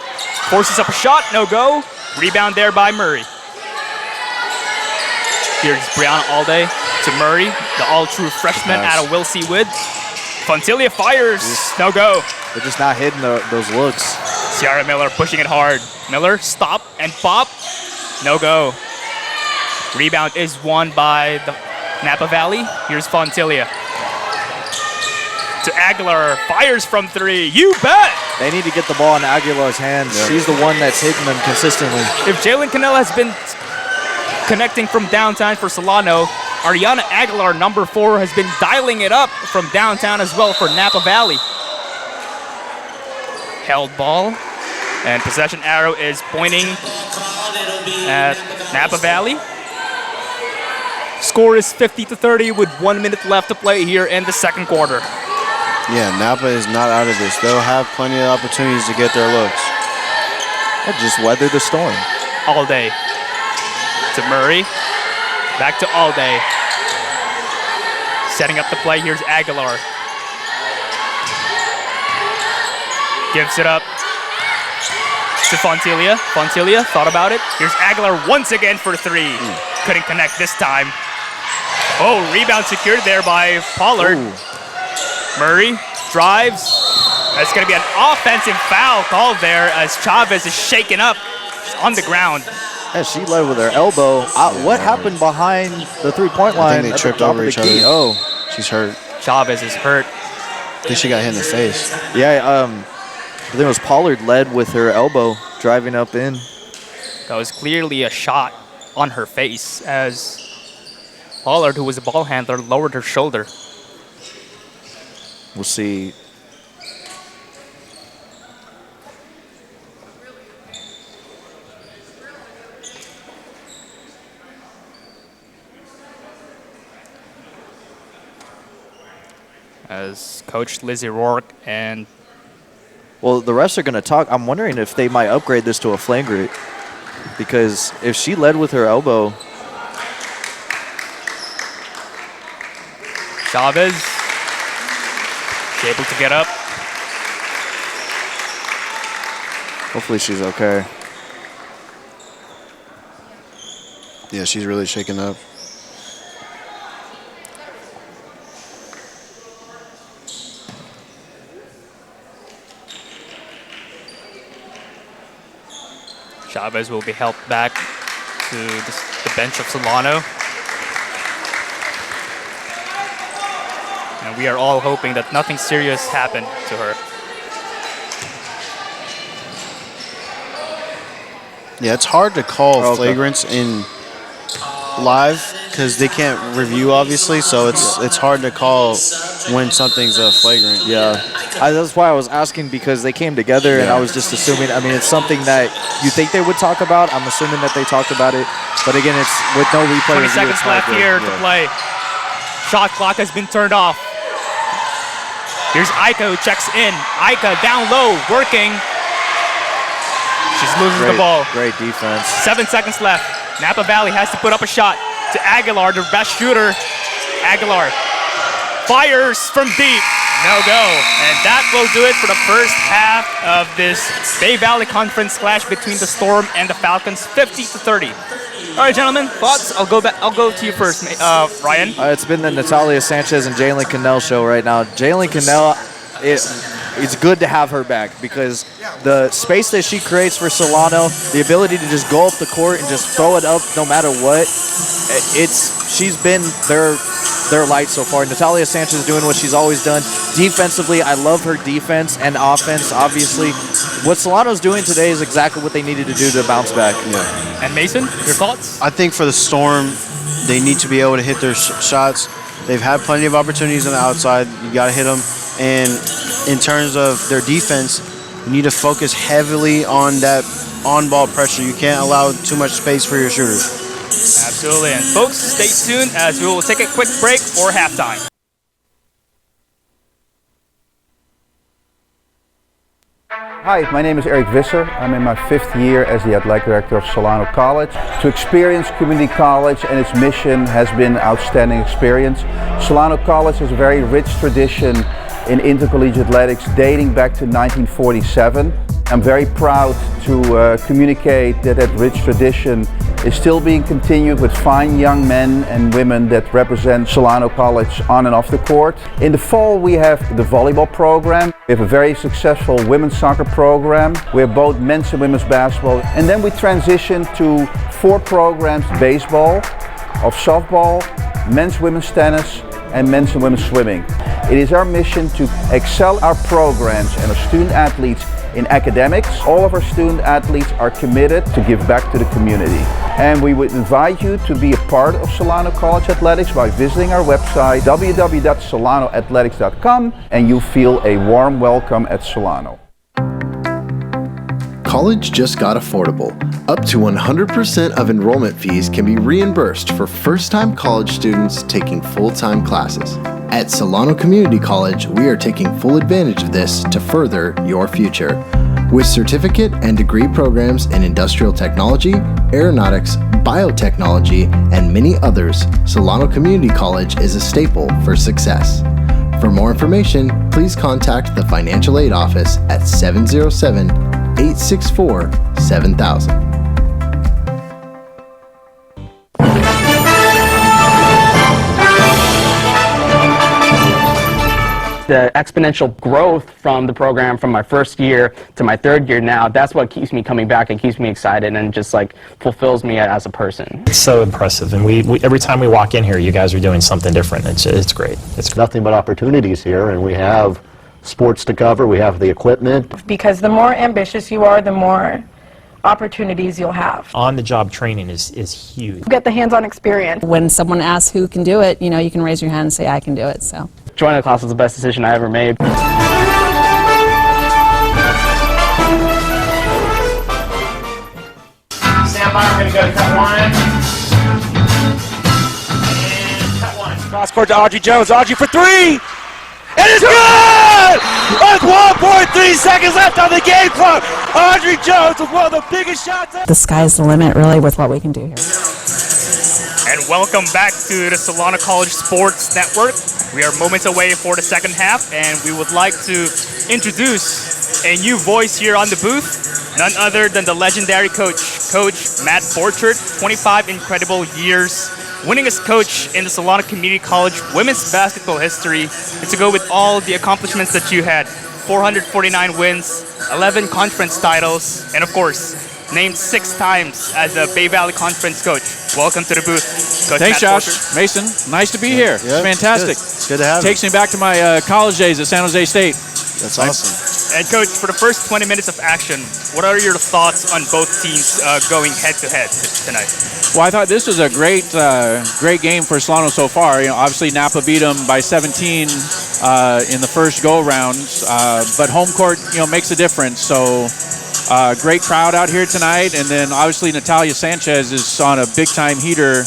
forces up a shot, no go. Rebound there by Murray. Here's Brianna Alday to Murray, the all-true freshman out of Wilsey Wood. Fontilia fires, no go. They're just not hitting those looks. Ciara Miller pushing it hard. Miller, stop and pop. No go. Rebound is won by the Napa Valley. Here's Fontilia. To Aguilar, fires from 3. You bet! They need to get the ball in Aguilar's hands. She's the one that's hitting them consistently. If Jalen Cannell has been connecting from downtown for Solano, Ariana Aguilar, number 4, has been dialing it up from downtown as well for Napa Valley. Held ball, and possession arrow is pointing at Napa Valley. Score is 50-30 with 1 minute left to play here in the second quarter. Yeah, Napa is not out of this. They'll have plenty of opportunities to get their looks. They'll just weather the storm. All day to Murray. Back to All Day. Setting up the play. Here's Aguilar. Gives it up to Fontilia. Fontilia thought about it. Here's Aguilar once again for 3. Couldn't connect this time. Oh, rebound secured there by Pollard. Ooh. Murray drives. That's going to be an offensive foul called there as Chavez is shaken up on the ground. Yeah, she led with her elbow. What happened behind the three-point line? I think they at tripped the top over of the each key? other. Oh, She's hurt. Chavez is hurt. I think she got hit in the face. yeah. I think it was Pollard led with her elbow driving up in. That was clearly a shot on her face as Pollard, who was a ball handler, lowered her shoulder. We'll see. As Coach Lizzie Rourke and Well, the refs are going to talk. I'm wondering if they might upgrade this to a flagrant, because if she led with her elbow. Chavez is able to get up. Hopefully she's okay. Yeah, she's really shaken up. Chavez will be helped back to the bench of Solano. And we are all hoping that nothing serious happened to her. Yeah, it's hard to call Okay. flagrants in live because they can't review, obviously. So it's hard to call when something's a flagrant. Yeah, that's why I was asking, because they came together and Yeah. I was just assuming. I mean, it's something that you think they would talk about. I'm assuming that they talked about it, but again, it's with no replay. 20 review, seconds it's hard left here to yeah. play. Shot clock has been turned off. Here's Aika who checks in. Aika down low, working. She's losing the ball. Great defense. 7 seconds left. Napa Valley has to put up a shot to Aguilar, their best shooter. Aguilar fires from deep. No go. And that will do it for the first half of this Bay Valley Conference clash between the Storm and the Falcons, 50-30. All right, gentlemen, thoughts? I'll go to you first, Ryan. It's been the Natalia Sanchez and Jalen Cannell show right now. Jalen Cannell, it's good to have her back, because the space that she creates for Solano, the ability to just go up the court and just throw it up no matter what, she's been their light so far. Natalia Sanchez is doing what she's always done. Defensively, I love her defense and offense, obviously. What Solano's doing today is exactly what they needed to do to bounce back. Yeah. And Mason, your thoughts? I think for the Storm, they need to be able to hit their shots. They've had plenty of opportunities on the outside. You got to hit them. And in terms of their defense, you need to focus heavily on that on-ball pressure. You can't allow too much space for your shooters. Absolutely. And folks, stay tuned as we will take a quick break for halftime. Hi, my name is Eric Visser. I'm in my 5th year as the athletic director of Solano College. To experience community college and its mission has been an outstanding experience. Solano College has a very rich tradition in intercollegiate athletics dating back to 1947. I'm very proud to communicate that rich tradition is still being continued with fine young men and women that represent Solano College on and off the court. In the fall we have the volleyball program. We have a very successful women's soccer program. We have both men's and women's basketball. And then we transition to 4 programs: baseball, of softball, men's women's tennis, and men's and women's swimming. It is our mission to excel our programs and our student athletes in academics. All of our student athletes are committed to give back to the community. And we would invite you to be a part of Solano College Athletics by visiting our website www.solanoathletics.com, and you feel a warm welcome at Solano. College just got affordable. Up to 100% of enrollment fees can be reimbursed for first-time college students taking full-time classes. At Solano Community College, we are taking full advantage of this to further your future. With certificate and degree programs in industrial technology, aeronautics, biotechnology, and many others, Solano Community College is a staple for success. For more information, please contact the Financial Aid Office at 707-864-7000. the exponential growth from the program from my first year to my third year now, that's what keeps me coming back and keeps me excited and just like fulfills me as a person. It's so impressive, and we every time we walk in here, you guys are doing something different. It's great. It's nothing but opportunities here, and we have sports to cover, we have the equipment. Because the more ambitious you are, the more opportunities you'll have. On-the-job training is huge. You get the hands-on experience. When someone asks who can do it, you can raise your hand and say, I can do it. So joining the class was the best decision I ever made. Stand by, we're going to go to cut one. And cut one. Cross court to Audrey Jones. Audrey for three! It is good! With 1.3 seconds left on the game clock, Audrey Jones with one of the biggest shots. the sky's the limit, really, with what we can do here. And welcome back to the Solano College Sports Network. We are moments away for the second half, and we would like to introduce a new voice here on the booth, none other than the legendary Coach Matt Borchert, 25 incredible years, winningest coach in the Solano Community College women's basketball history, and to go with all the accomplishments that you had, 449 wins, 11 conference titles, and of course, named 6 times as a Bay Valley Conference coach. Welcome to the booth, Coach Thanks, Matt Josh. Borchert. Mason, nice to be here. Yeah, it's fantastic. It's good to have Takes me back to my college days at San Jose State. That's awesome. And Coach, for the first 20 minutes of action, what are your thoughts on both teams going head-to-head tonight? Well, I thought this was a great game for Solano so far. Obviously Napa beat them by 17 in the first go-round, but home court, makes a difference. So great crowd out here tonight, and then obviously Natalia Sanchez is on a big-time heater.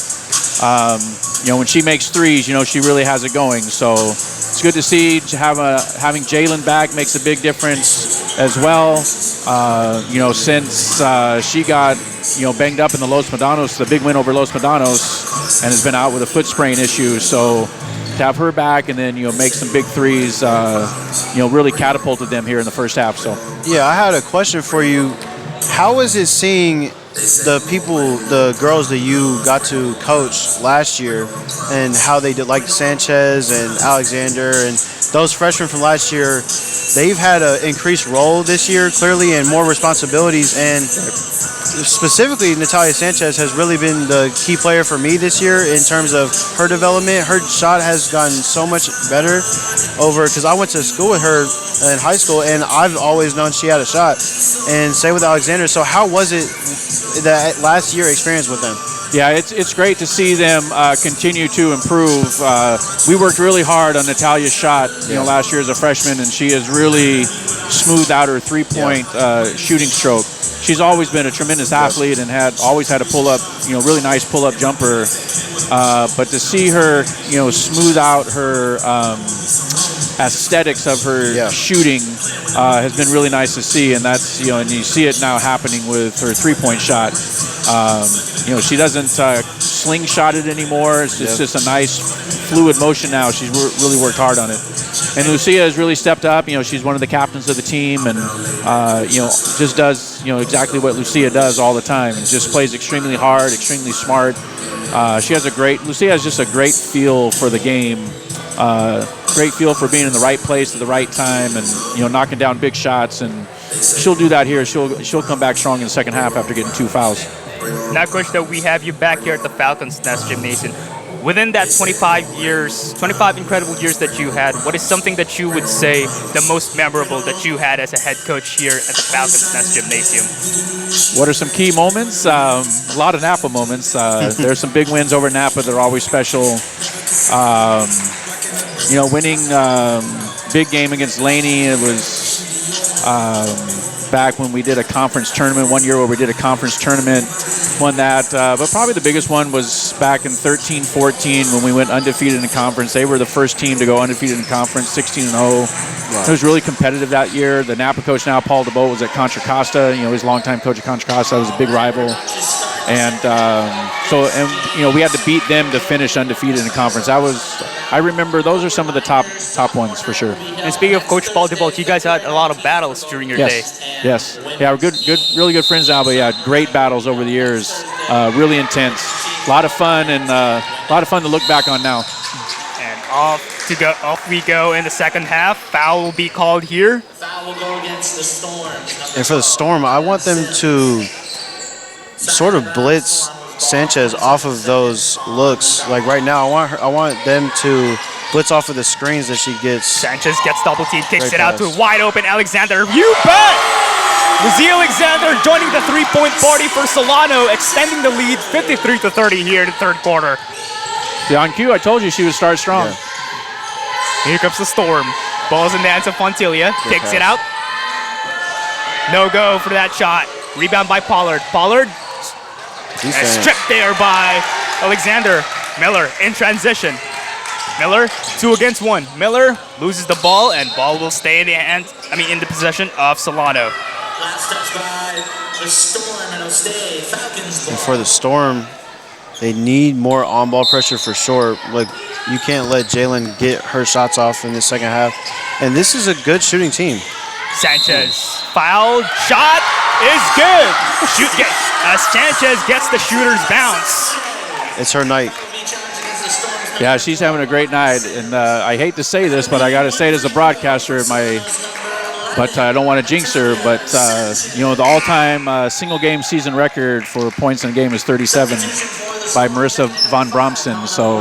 When she makes threes, she really has it going. So it's good to see having Jalen back makes a big difference as well. Since she got banged up in the Los Medanos, the big win over Los Medanos, and has been out with a foot sprain issue. So to have her back and then make some big threes, really catapulted them here in the first half. So Yeah, I had a question for you. How was it seeing the girls that you got to coach last year and how they did, like Sanchez and Alexander and those freshmen from last year? They've had an increased role this year, clearly, and more responsibilities. And specifically, Natalia Sanchez has really been the key player for me this year in terms of her development. Her shot has gotten so much better because I went to school with her in high school, and I've always known she had a shot. And same with Alexander. So how was it that last year experience with them? yeah, it's great to see them continue to improve. We worked really hard on Natalia's shot, last year as a freshman, and she has really smoothed out her three-point shooting stroke. She's always been a tremendous athlete and always had a pull-up, really nice pull-up jumper. But to see her, smooth out her aesthetics of her shooting has been really nice to see, and that's and you see it now happening with her three-point shot. She doesn't slingshot it anymore. It's just a nice fluid motion now. She's really worked hard on it, and Lucia has really stepped up. She's one of the captains of the team, and just does exactly what Lucia does all the time, and just plays extremely hard, extremely smart. Lucia has just a great feel for the game. Great feel for being in the right place at the right time, and knocking down big shots, and she'll do that here. She'll come back strong in the second half after getting 2 fouls. Now, Coach, that we have you back here at the Falcons Nest Gymnasium. Within that 25 incredible years that you had, what is something that you would say the most memorable that you had as a head coach here at the Falcons Nest Gymnasium? What are some key moments? A lot of Napa moments. There's some big wins over Napa. They're always special. Winning big game against Laney. It was back when we did a conference tournament, one year where we did a conference tournament, won that. But probably the biggest one was back in 13-14 when we went undefeated in conference. They were the first team to go undefeated in conference, 16-0. Wow. It was really competitive that year. The Napa coach now, Paul DeBoe, was at Contra Costa. His longtime coach at Contra Costa was a big rival. And we had to beat them to finish undefeated in conference. I remember those are some of the top ones for sure. And speaking of Coach Paul DeBoe, you guys had a lot of battles during your day. Yes. Yeah, we're really good friends now, but yeah, great battles over the years. Really intense. A lot of fun and a lot of fun to look back on now. And Off we go in the second half. Foul will be called here. Foul will go against the Storm. And for the Storm, I want them to sort of blitz Sanchez off of those looks. Like right now, I want them to blitz off of the screens that she gets. Sanchez gets double teamed, kicks Great it out pass. to wide open Alexander. You bet! Lizzie Alexander joining the three-point party for Solano, extending the lead 53-30 here in the third quarter. See, on cue, I told you she would start strong. Yeah. Here comes the Storm. Ball's in the hands of Fontilia. Kicks it out. No go for that shot. Rebound by Pollard. Pollard. And stripped there by Alexander. Miller in transition. Miller, 2 against 1. Miller loses the ball, and ball will stay in the possession of Solano. Last touch by the Storm, and it'll stay Falcons ball. And for the Storm, they need more on-ball pressure for sure. Like, you can't let Jalen get her shots off in the second half. And this is a good shooting team. Sanchez, foul, shot is good. Sanchez gets the shooter's bounce. It's her night. Yeah, she's having a great night, and I hate to say this, but I got to say it as a broadcaster. But I don't want to jinx her. But the all-time single-game season record for points in a game is 37 by Marissa von Bromsen. So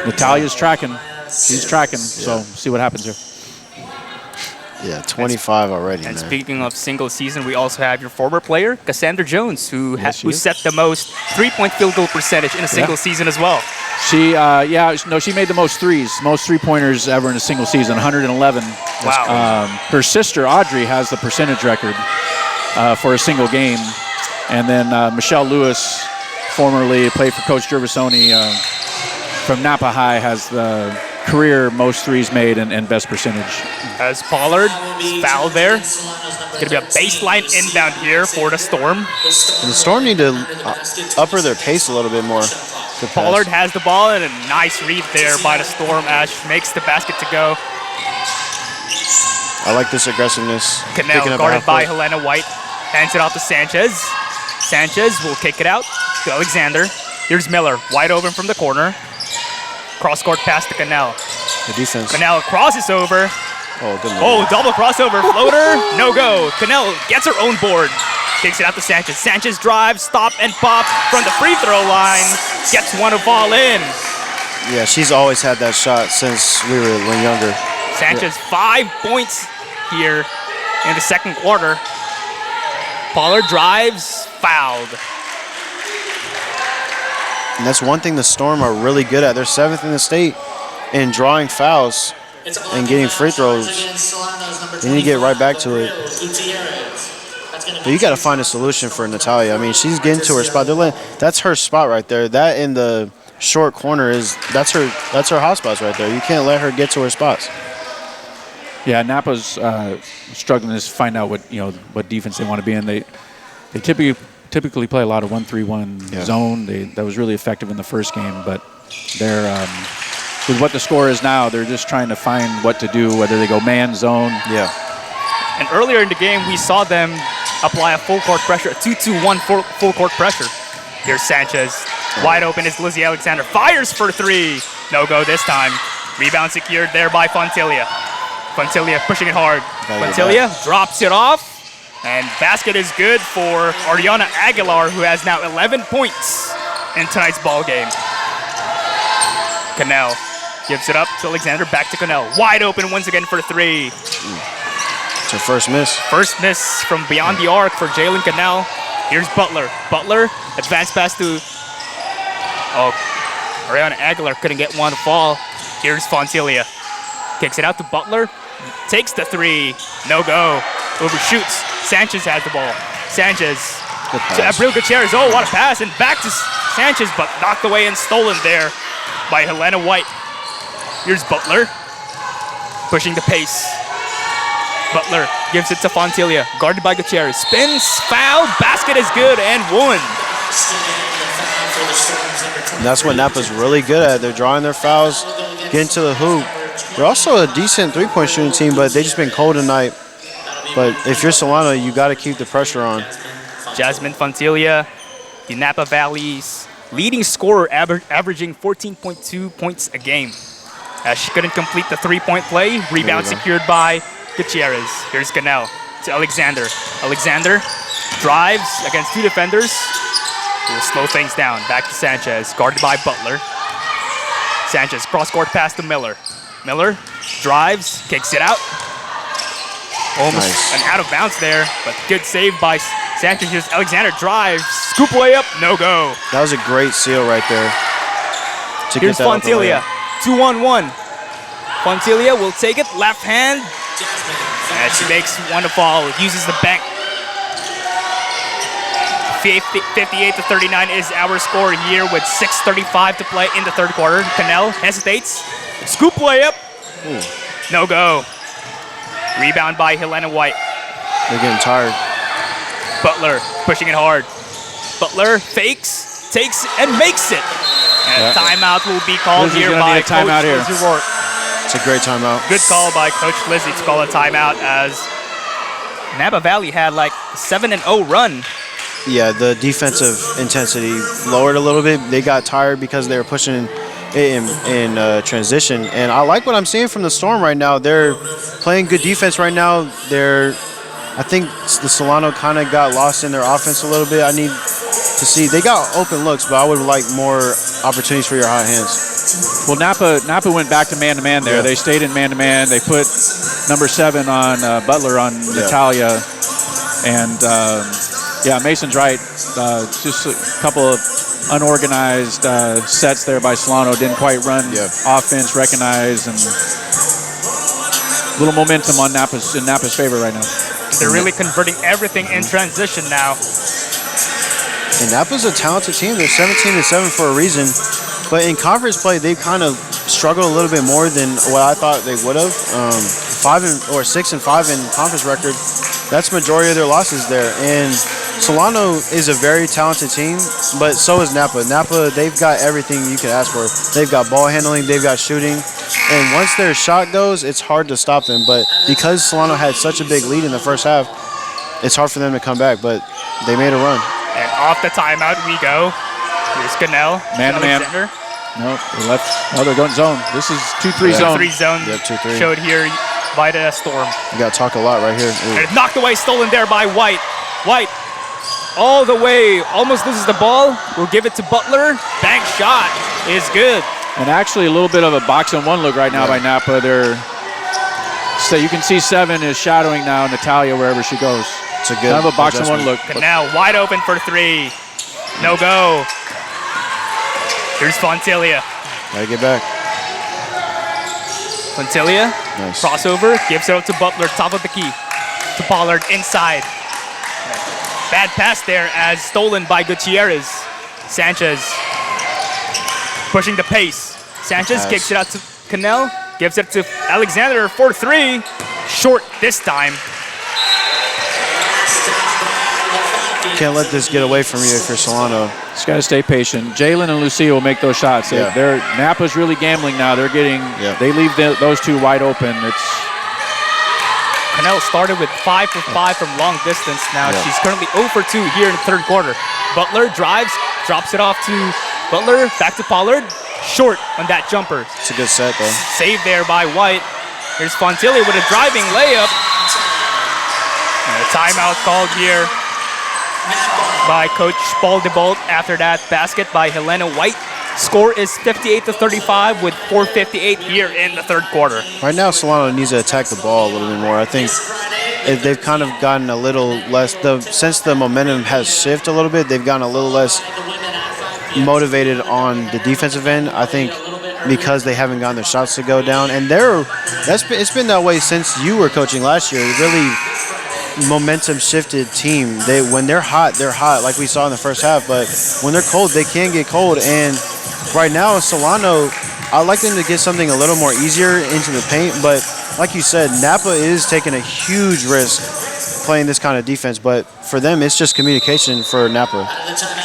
Natalia's tracking. She's tracking. So see what happens here. Yeah, 25 already. And man. speaking of single season, we also have your former player, Cassandra Jones, who set the most three-point field goal percentage in a single season as well. She made the most threes, most three-pointers ever in a single season, 111. Wow. Her sister, Audrey, has the percentage record for a single game. And then Michelle Lewis, formerly played for Coach Gervasoni from Napa High, has the career most threes made and best percentage. As Pollard fouled there. It's going to be a baseline inbound here for the Storm. And the Storm need to upper their pace a little bit more. Pollard has the ball, and a nice read there by the Storm as she makes the basket to go. I like this aggressiveness. Cannell guarded by Helena White. Hands it off to Sanchez. Sanchez will kick it out to Alexander. Here's Miller, wide open from the corner. Cross-court pass to Cannell. The defense. Cannell crosses over. Oh, good move. Oh, double crossover. Floater, no go. Cannell gets her own board. Kicks it out to Sanchez. Sanchez drives, stop, and pop from the free throw line. Gets one to fall in. Yeah, she's always had that shot since we were younger. Sanchez, 5 points here in the second quarter. Pollard drives, fouled. And that's one thing the Storm are really good at. They're 7th in the state in drawing fouls and getting free throws. They need to get right back to it. But you got to find a solution for Natalia. I mean, she's getting to her spot. That's her spot right there. That in the short corner that's her hot spots right there. You can't let her get to her spots. Yeah, Napa's struggling to find out what defense they want to be in. They typically play a lot of 1-3-1 zone. That was really effective in the first game, but they're with what the score is now, they're just trying to find what to do, whether they go man zone. Yeah. And earlier in the game, we saw them apply a full court pressure, a 2-2-1 full court pressure. Here's Sanchez. Wide open is Lizzie Alexander. Fires for 3. No go this time. Rebound secured there by Fontilia. Fontilia pushing it hard. Fontilia drops it off. And basket is good for Ariana Aguilar, who has now 11 points in tonight's ball game. Cannell gives it up to Alexander. Back to Cannell. Wide open once again for 3. It's her first miss. First miss from beyond the arc for Jalen Cannell. Here's Butler. Butler, advance pass to... Oh, Ariana Aguilar couldn't get one to fall. Here's Fontilia. Kicks it out to Butler. Takes the 3. No go. Overshoots. Sanchez has the ball. Sanchez. To Abril Gutierrez. Oh, what a pass. And back to Sanchez, but knocked away and stolen there by Helena White. Here's Butler. Pushing the pace. Butler gives it to Fontilia. Guarded by Gutierrez. Spins, foul, basket is good, and one. And that's what Napa's really good at. They're drawing their fouls, getting to the hoop. They're also a decent three-point shooting team, but they've just been cold tonight. But if you're Solano, you got to keep the pressure on. Jasmine Fontilia, the Napa Valley's leading scorer, averaging 14.2 points a game. as she couldn't complete the three-point play. Rebound secured by Gutierrez. Here's Cannell to Alexander. Alexander drives against two defenders. Will slow things down. Back to Sanchez, guarded by Butler. Sanchez cross-court pass to Miller. Miller drives, kicks it out. Almost an out of bounds there, but good save by Sanchez. Here's Alexander drives, scoop layup, no go. That was a great seal right there. Here's Fontilia, 2-on-1. Fontilia will take it, left hand, and she makes one to fall. Uses the bank. 58-39 is our score here with 6:35 to play in the third quarter. Cannell hesitates, scoop layup, no go. Rebound by Helena White. They're getting tired. Butler pushing it hard. Butler fakes, takes, and makes it. And a timeout will be called here by Coach Lizzie Rourke. It's a great timeout. Good call by Coach Lizzie to call a timeout as Napa Valley had like 7-0 run. Yeah, the defensive intensity lowered a little bit. They got tired because they were pushing in transition. And I like what I'm seeing from the Storm right now. They're playing good defense right now. I think the Solano kind of got lost in their offense a little bit. I need to see. They got open looks, but I would like more opportunities for your hot hands. Well, Napa went back to man-to-man there. Yeah. They stayed in man-to-man. They put number 7 on Butler on Natalia. And, Mason's right. Just a couple of unorganized sets there by Solano. Didn't quite run offense, recognize, and a little momentum on in Napa's favor right now. They're really converting everything in transition now. And Napa's a talented team. They're 17-7 for a reason. But in conference play, they kind of struggled a little bit more than what I thought they would have. 6-5 in conference record. That's majority of their losses there. And Solano is a very talented team, but so is Napa. Napa, they've got everything you could ask for. They've got ball handling, they've got shooting. And once their shot goes, it's hard to stop them. But because Solano had such a big lead in the first half, it's hard for them to come back. But they made a run. And off the timeout we go. Here's Cannell. Man-to-man. Nope, they left. Oh, they're going zone. This is 2-3 zone. 2-3 zone. Yep, 2-3. Showed here by the Storm. You got to talk a lot right here. And knocked away, stolen there by White. White all the way, almost loses the ball. We'll give it to Butler. Bank shot is good. And actually a little bit of a box-and-one look right now by Napa. So you can see 7 is shadowing now Natalia wherever she goes. It's a good kind of a box-and-one look. Now wide open for 3. No go. Here's Fontilia. Gotta get back. Fontilia, crossover, gives it out to Butler, top of the key. To Pollard, inside. Bad pass there as stolen by Gutierrez. Sanchez pushing the pace. Sanchez kicks it out to Cannell, gives it to Alexander for 3. Short this time. Can't let this get away from you if you're Solano. Just got to stay patient. Jalen and Lucia will make those shots. Napa's really gambling now. They're getting, they leave those two wide open. Cannell started with 5 for 5 from long distance. Now she's currently 0 for 2 here in the third quarter. Butler drives, drops it off to Butler, back to Pollard. Short on that jumper. It's a good set though. Saved there by White. Here's Fontilia with a driving layup. And a timeout called here by Coach Paul DeBolt after that basket by Helena White. Score is 58-35 with 4:58 here in the third quarter. Right now, Solano needs to attack the ball a little bit more. I think they've kind of gotten a little less, since the momentum has shifted a little bit, they've gotten a little less motivated on the defensive end. I think because they haven't gotten their shots to go down. And it's been that way since you were coaching last year. Really momentum shifted team. When they're hot, like we saw in the first half. But when they're cold, they can get cold. And right now, Solano, I like them to get something a little more easier into the paint. But like you said, Napa is taking a huge risk playing this kind of defense. But for them, it's just communication for Napa.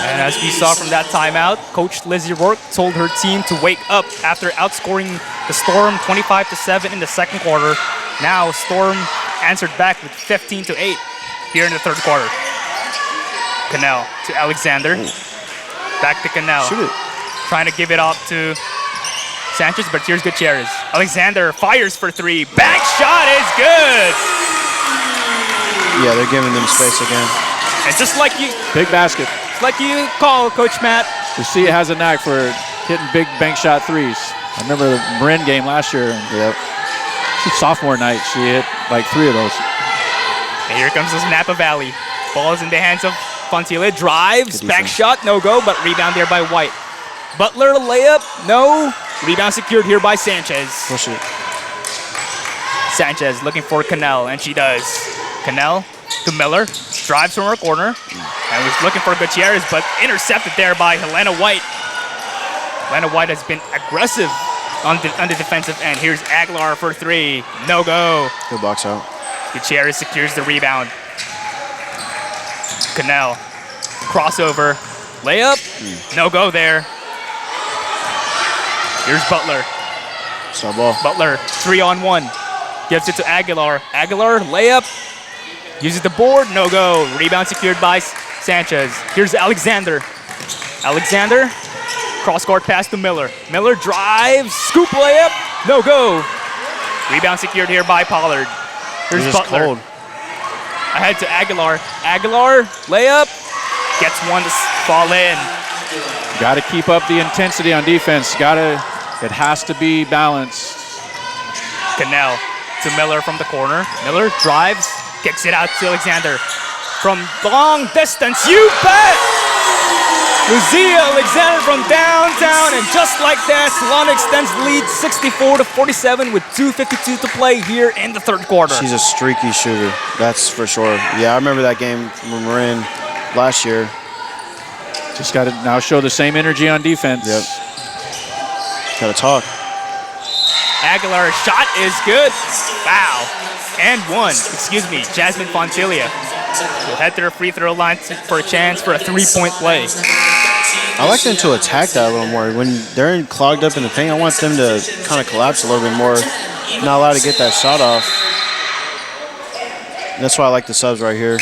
And as we saw from that timeout, Coach Lizzie Rourke told her team to wake up after outscoring the Storm 25-7 in the second quarter. Now Storm answered back with 15-8 here in the third quarter. Cannell to Alexander. Back to Cannell. Shoot it. Trying to give it off to Sanchez, but here's Gutierrez. Alexander fires for three. Back shot is good. Yeah, they're giving them space again. And just like you, Big basket. like you call, Coach Matt. Lucia has a knack for hitting big bank shot threes. I remember the Marin game last year. Yep. Sophomore night, she hit like 3 of those. And here comes this Napa Valley. Ball is in the hands of Fontilla. Drives, Good back defense. shot, no go, but rebound there by White. Butler layup, no. Rebound secured here by Sanchez. Push it. Sanchez looking for Cannell, and she does. Cannell to Miller, drives from her corner, and was looking for Gutierrez, but intercepted there by Helena White. Helena White has been aggressive on the defensive end. Here's Aguilar for three, no go. Good box out. Gutierrez secures the rebound. Cannell, crossover, layup, no go there. Here's Butler. Star ball. Butler, 3-on-1. Gives it to Aguilar. Aguilar, layup. Uses the board, no go. Rebound secured by Sanchez. Here's Alexander. Alexander, cross-court pass to Miller. Miller drives, scoop layup, no go. Rebound secured here by Pollard. Here's They're just Butler. cold. Ahead to Aguilar. Aguilar, layup, gets one to fall in. Got to keep up the intensity on defense. It has to be balanced. Cannell to Miller from the corner. Miller drives, kicks it out to Alexander. From long distance, you bet! Lucia Alexander from downtown, and just like that, Solano extends the lead 64-47 with 2:52 to play here in the third quarter. She's a streaky shooter, that's for sure. Yeah, I remember that game from Marin last year. Just got to now show the same energy on defense. Yep. Got to talk. Aguilar shot is good. Foul. And one. Excuse me, Jasmine Fontilia will head to the free throw line for a chance for a three-point play. I like them to attack that a little more. When they're clogged up in the paint, I want them to kind of collapse a little bit more. Not allowed to get that shot off. That's why I like the subs right here.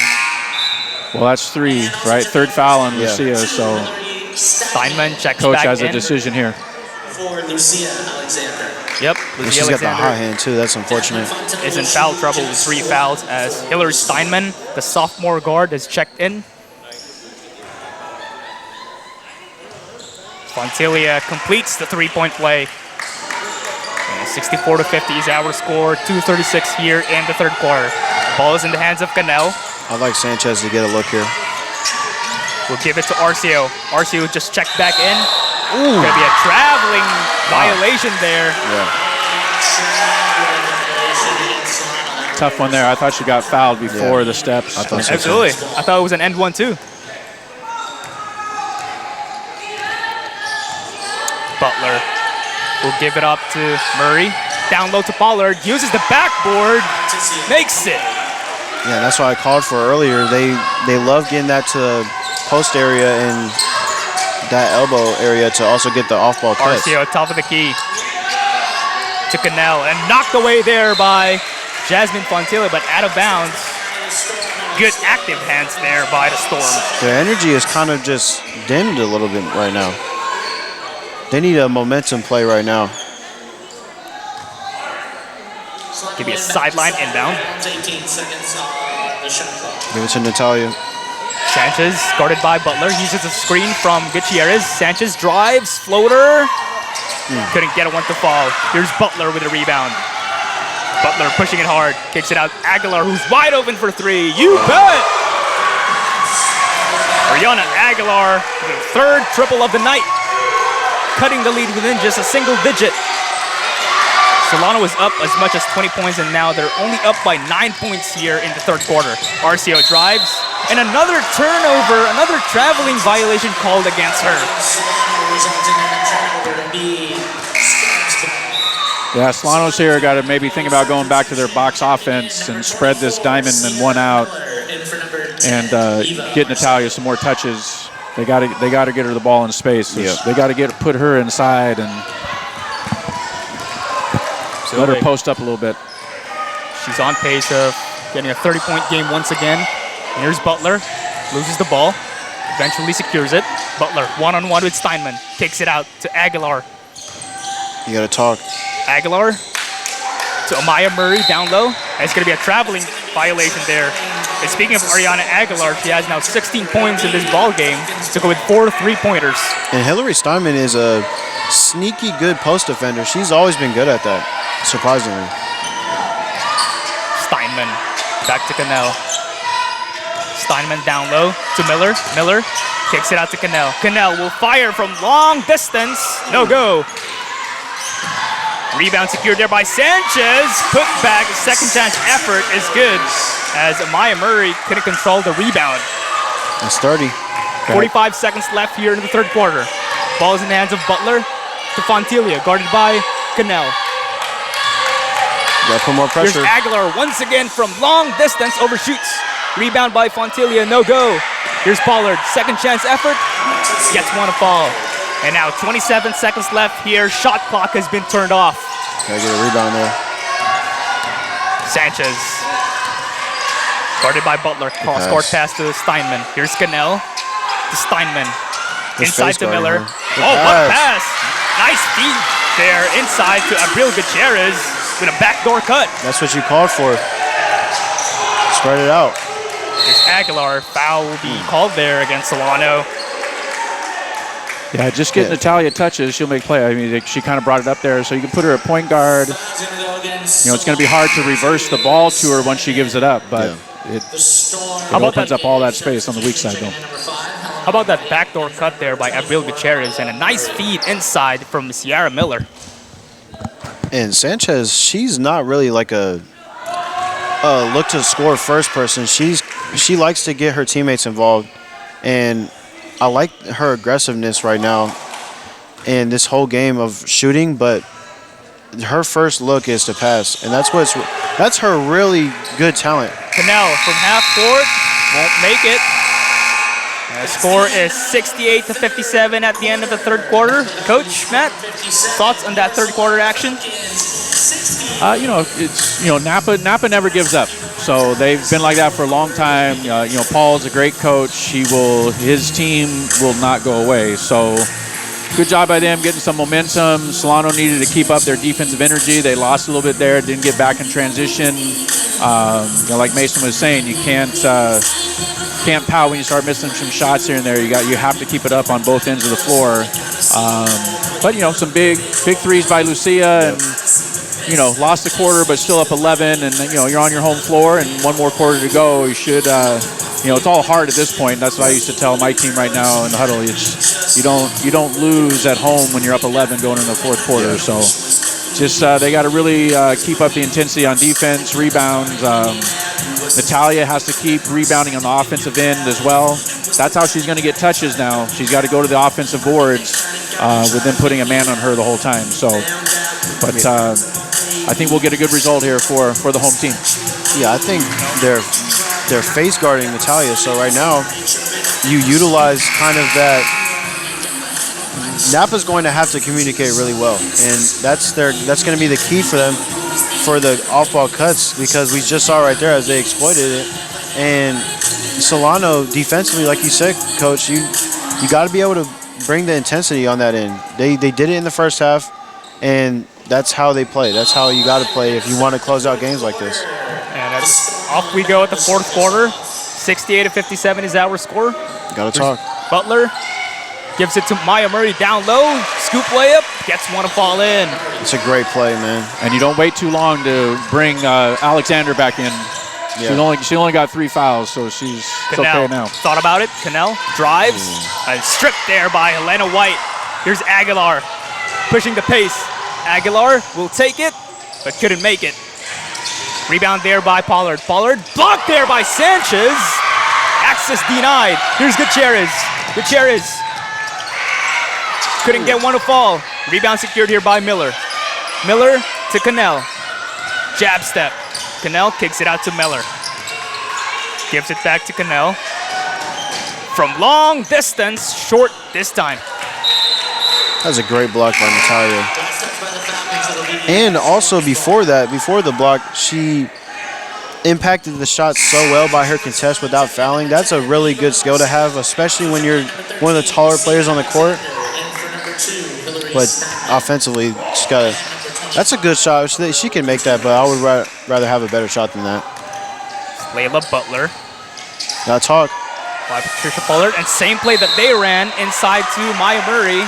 Well, that's 3, right? Third foul on Lucia, so Steinman checks coach back has in. a decision here. For Lucia Alexander. Yep, And Lucia she's got the Alexander hot hand too. That's unfortunate. is in foul trouble with 3 fouls as Hillary Steinman, the sophomore guard, is checked in. Fontilia completes the three-point play. And 64-50 is our score. 2:36 here in the third quarter. Ball is in the hands of Cannell. I'd like Sanchez to get a look here. We'll give it to Arcio. Arcio just checked back in. Ooh. Gonna be a traveling violation there. Yeah. Tough one there. I thought she got fouled before the steps. I thought so. Absolutely. I thought it was an end one too. Butler will give it up to Murray. Down low to Pollard. Uses the backboard. Makes it. Yeah, that's what I called for earlier. They love getting that to the post area and that elbow area to also get the off-ball catch. Arcio top of the key to Cannell and knocked away there by Jasmine Fontilla, but out of bounds. Good active hands there by the Storm. Their energy is kind of just dimmed a little bit right now. They need a momentum play right now. Give me a sideline inbound. 18 seconds on the shot clock. Give it to Natalia. Sanchez guarded by Butler. Uses a screen from Gutierrez. Sanchez drives, floater. Couldn't get one to fall. Here's Butler with a rebound. Butler pushing it hard. Kicks it out. Aguilar, who's wide open for three. You bet! Brianna Aguilar, the third triple of the night. Cutting the lead within just a single digit. Solano was up as much as 20 points, and now they're only up by 9 points here in the third quarter. Arcio drives, and another turnover, another traveling violation called against her. Yeah, Solano's here got to maybe think about going back to their box offense and spread this diamond and one out, and get Natalia some more touches. They got to get her the ball in space. Yep. They got to put her inside and let her post up a little bit. She's on pace of getting a 30-point game once again. And here's Butler, loses the ball, eventually secures it. Butler one-on-one with Steinman, kicks it out to Aguilar. You got to talk. Aguilar to Amaya Murray down low. It's going to be a traveling violation there. And speaking of Ariana Aguilar, she has now 16 points in this ball game to go with 4 3-pointers. And Hillary Steinman is a sneaky good post defender. She's always been good at that, surprisingly. Steinman back to Cannell. Steinman down low to Miller. Miller kicks it out to Cannell. Cannell will fire from long distance. No go. Rebound secured there by Sanchez. Put back, second chance effort is good as Amaya Murray couldn't control the rebound. That's 30. 45 seconds left here in the third quarter. Ball is in the hands of Butler to Fontilia, guarded by Cannell. Got to put more pressure. Here's Aguilar once again from long distance, overshoots. Rebound by Fontilia, no go. Here's Pollard, second chance effort, gets one to fall. And now 27 seconds left here. Shot clock has been turned off. Gotta get a rebound there. Sanchez. Guarded by Butler. Cross-court pass to Steinman. Here's Cannell to Steinman. Inside to Miller. Oh, what a pass. Nice feed there inside to Abril Gutierrez with a backdoor cut. That's what you called for. Spread it out. Here's Aguilar. Foul will be called there against Solano. Yeah, just getting Natalia touches, she'll make play. I mean, she kind of brought it up there, so you can put her at point guard. You know, it's going to be hard to reverse the ball to her once she gives it up, but it opens up all that space on the weak side, though. How about that backdoor cut there by Abril Gutierrez and a nice feed inside from Sierra Miller. And Sanchez, she's not really like a look to score first person. She likes to get her teammates involved, and I like her aggressiveness right now in this whole game of shooting, but her first look is to pass, and that's her really good talent. Cannell from half court won't make it. The score is 68-57 at the end of the third quarter. Coach Matt, thoughts on that third quarter action? You know, Napa never gives up. So they've been like that for a long time. You know, Paul's a great coach. His team will not go away. So good job by them getting some momentum. Solano needed to keep up their defensive energy. They lost a little bit there, didn't get back in transition. You know, like Mason was saying, you can't pout when you start missing some shots here and there. You have to keep it up on both ends of the floor. But you know, some big threes by Lucia, and you know, lost the quarter but still up 11, and you know, you're on your home floor and one more quarter to go. You should, you know, it's all hard at this point. That's what I used to tell my team right now in the huddle. You don't lose at home when you're up 11 going into the fourth quarter. So just they got to really keep up the intensity on defense, rebounds. Natalia has to keep rebounding on the offensive end as well. That's how she's going to get touches now. She's got to go to the offensive boards with them putting a man on her the whole time. So, but I think we'll get a good result here for the home team. Yeah, I think they're face guarding Natalia. So right now, you utilize kind of that. Napa's going to have to communicate really well, and that's going to be the key for them for the off-ball cuts, because we just saw right there as they exploited it. And Solano defensively, like you said, Coach, you got to be able to bring the intensity on that end. They did it in the first half, and that's how they play. That's how you got to play if you want to close out games like this. And off we go at the fourth quarter. 68-57 is our score. Got to talk. Butler gives it to Maya Murray down low. Scoop layup. Gets one to fall in. It's a great play, man. And you don't wait too long to bring Alexander back in. Yeah. She only got 3 fouls, so she's okay now. Thought about it. Cannell drives. Stripped there by Helena White. Here's Aguilar pushing the pace. Aguilar will take it, but couldn't make it. Rebound there by Pollard. Pollard blocked there by Sanchez. Access denied. Here's Gutierrez. Gutierrez couldn't get one to fall. Rebound secured here by Miller. Miller to Cannell. Jab step. Cannell kicks it out to Miller. Gives it back to Cannell. From long distance, short this time. That was a great block by Natalia. And also before that, before the block, she impacted the shot so well by her contest without fouling. That's a really good skill to have, especially when you're one of the taller players on the court. But offensively, she's got that's a good shot. She can make that, but I would rather have a better shot than that. Layla Butler Now talk. by Patricia Pollard. And same play that they ran inside to Maya Murray.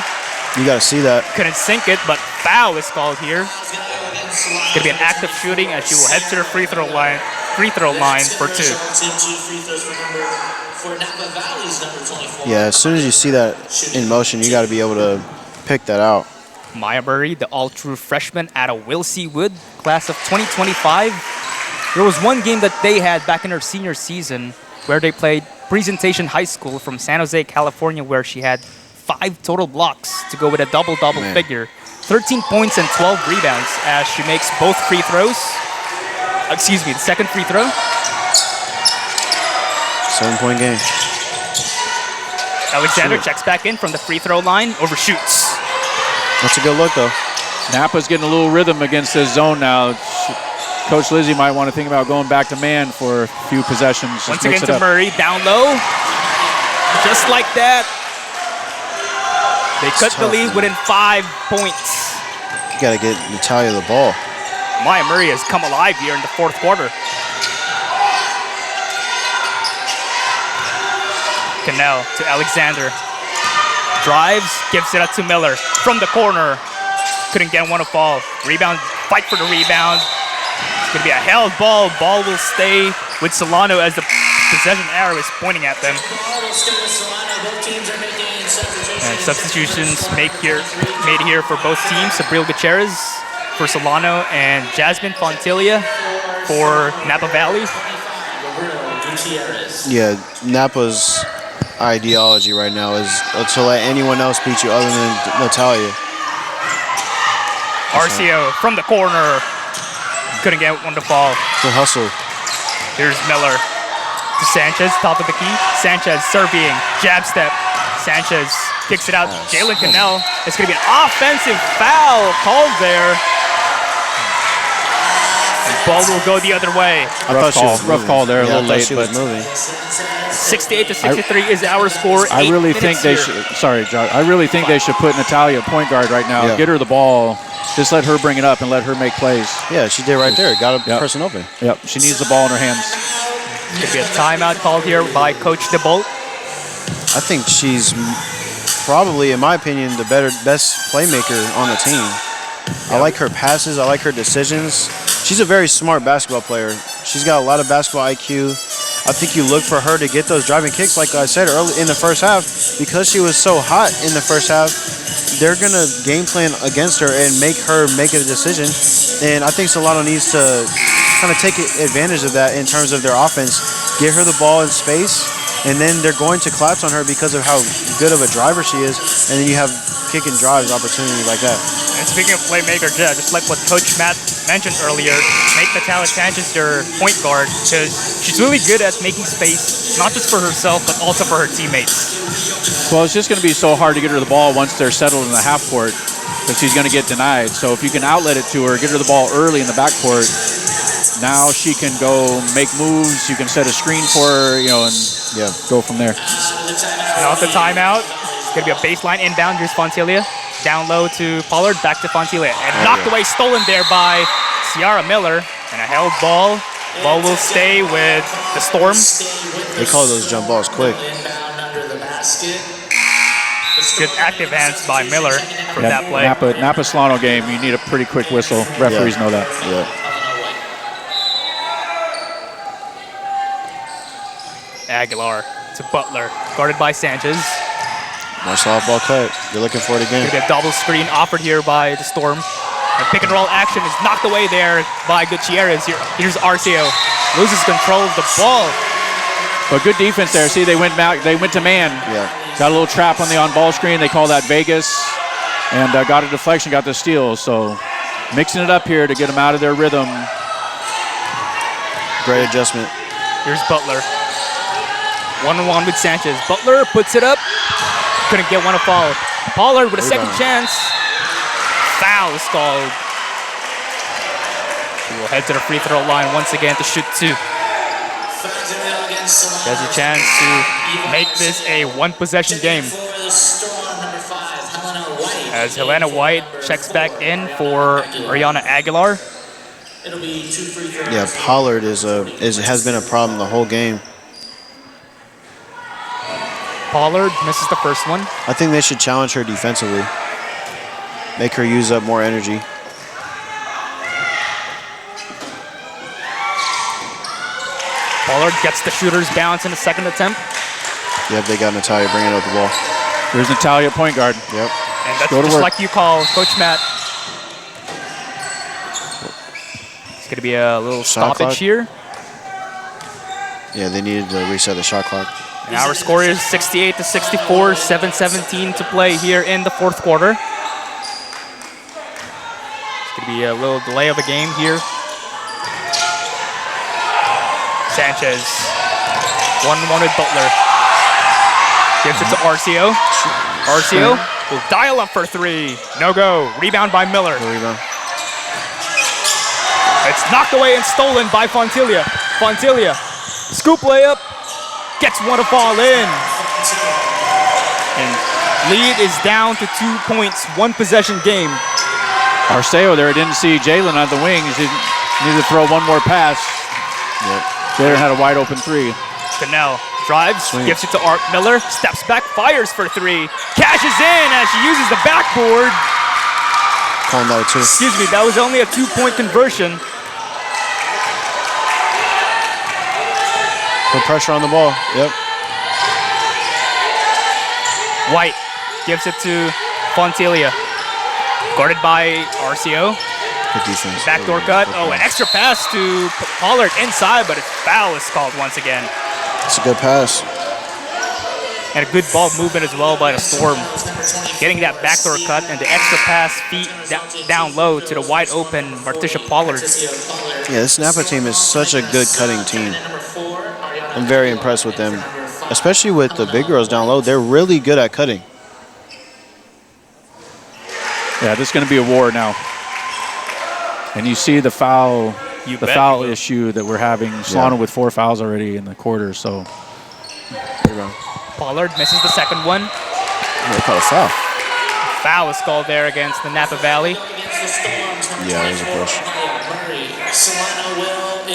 You got to see that. Couldn't sink it, but foul is called here. It's going to be an active shooting as she will head to the free throw line for 2. Yeah, as soon as you see that in motion, you got to be able to pick that out. Maya Murray, the all-true freshman out of Wilsey Wood, class of 2025. There was one game that they had back in her senior season where they played Presentation High School from San Jose, California, where she had 5 total blocks to go with a double-double figure. 13 points and 12 rebounds as she makes both free throws. Excuse me, the second free throw. 7-point game. Alexander checks back in from the free throw line, overshoots. That's a good look, though. Napa's getting a little rhythm against this zone now. Coach Lizzie might want to think about going back to man for a few possessions. Once again to Murray, down low. Just like that. They cut the lead within 5 points. You got to get Natalia the ball. Maya Murray has come alive here in the 4th quarter. Cannell to Alexander. Drives, gives it up to Miller from the corner. Couldn't get one to fall. Rebound, fight for the rebound. It's going to be a held ball. Ball will stay with Solano as the possession arrow is pointing at them. And substitutions made here for both teams. Sabril Gutierrez for Solano and Jasmine Fontilia for Napa Valley. Yeah, Napa's ideology right now is to let anyone else beat you other than Natalia. Arcio from the corner. Couldn't get one to fall. Good hustle. Here's Miller to Sanchez, top of the key. Sanchez serving, jab step. Sanchez kicks it out. Jalen Cannell. It's going to be an offensive foul called there. And ball will go the other way. Rough call there, a little late, but 68 to 63 is our score. I really think they should. Sorry, Josh. I really think they should put Natalia at point guard right now. Yeah. Get her the ball. Just let her bring it up and let her make plays. Yeah, she did right there. Got a person open. Yep. She needs the ball in her hands. Could be a timeout called here by Coach DeBolt. I think she's probably, in my opinion, the best playmaker on the team. I like her passes. I like her decisions. She's a very smart basketball player. She's got a lot of basketball IQ. I think you look for her to get those driving kicks, like I said early in the first half. Because she was so hot in the first half, they're going to game plan against her and make her make a decision. And I think Solano needs to kind of take advantage of that in terms of their offense. Get her the ball in space, and then they're going to collapse on her because of how good of a driver she is. And then you have kick and drives opportunity like that. And speaking of playmaker, just like what Coach Matt mentioned earlier, make Natalia Sanchez their point guard because she's really good at making space, not just for herself, but also for her teammates. Well, it's just going to be so hard to get her the ball once they're settled in the half court because she's going to get denied. So if you can outlet it to her, get her the ball early in the backcourt, now she can go make moves. You can set a screen for her, and go from there. Now at the timeout, it's going to be a baseline inbound. Here's Fontilia. Down low to Pollard, back to Fontilia. And knocked away, stolen there by Ciara Miller. And a held ball. Ball will stay with the Storm. They call those jump balls quick. Good active hands by Miller from that play. Napa Solano game, you need a pretty quick whistle. Referees know that. Yeah. Aguilar to Butler, guarded by Sanchez. Nice softball cut. You're looking for it again. Gonna be a double screen offered here by the Storm. And pick and roll action is knocked away there by Gutierrez. Here's Arcio. Loses control of the ball. But good defense there. See, they went back. They went to man. Yeah. Got a little trap on the on-ball screen. They call that Vegas. And got a deflection, got the steal. So mixing it up here to get them out of their rhythm. Great adjustment. Here's Butler. One-on-one with Sanchez. Butler puts it up. Couldn't get one to fall. Pollard with a second chance. Foul is called. She will head to the free throw line once again to shoot 2. There's a chance to make this a one-possession game. As Helena White checks back in for Ariana Aguilar. It'll be 2 free throws. Yeah, Pollard has been a problem the whole game. Pollard misses the first one. I think they should challenge her defensively. Make her use up more energy. Pollard gets the shooter's bounce in the second attempt. Yep, they got Natalia bringing up the ball. There's Natalia, point guard. Yep. And that's Go to just work. like you call, Coach Matt. It's going to be a little Shot stoppage clock. here. Yeah, they needed to reset the shot clock. And our score is 68 to 64, 7:17 to play here in the fourth quarter. It's going to be a little delay of a game here. Sanchez, 1-1 with Butler. Gives it to Arcio. Arcio will dial up for 3. No go. Rebound by Miller. No rebound. It's knocked away and stolen by Fontilia. Fontilia, scoop layup, gets one to fall in. And lead is down to 2 points, 1 possession game. Arceo there didn't see Jalen on the wings. He needed to throw one more pass. Yep. Jalen had a wide open 3. Cannell drives, Swing. gives it to Art Miller, steps back, fires for 3. Cashes in as she uses the backboard. Calling that a 2. Excuse me, that was only a 2-point conversion. Put pressure on the ball. Yep. White gives it to Fontilia. Guarded by Arcio. Good defense. Backdoor cut. Oh, an extra pass to Pollard inside, but a foul is called once again. It's a good pass. And a good ball movement as well by the Storm. Getting that backdoor cut and the extra pass feet down low to the wide open Martisha Pollard. Yeah, this Napa team is such a good cutting team. I'm very impressed with them, especially with the big girls down low. They're really good at cutting. Yeah, this is going to be a war now. And you see the foul, issue that we're having. Solano with 4 fouls already in the quarter. So Pollard misses the second one. They call a foul. Foul is called there against the Napa Valley. Yeah, there's a push.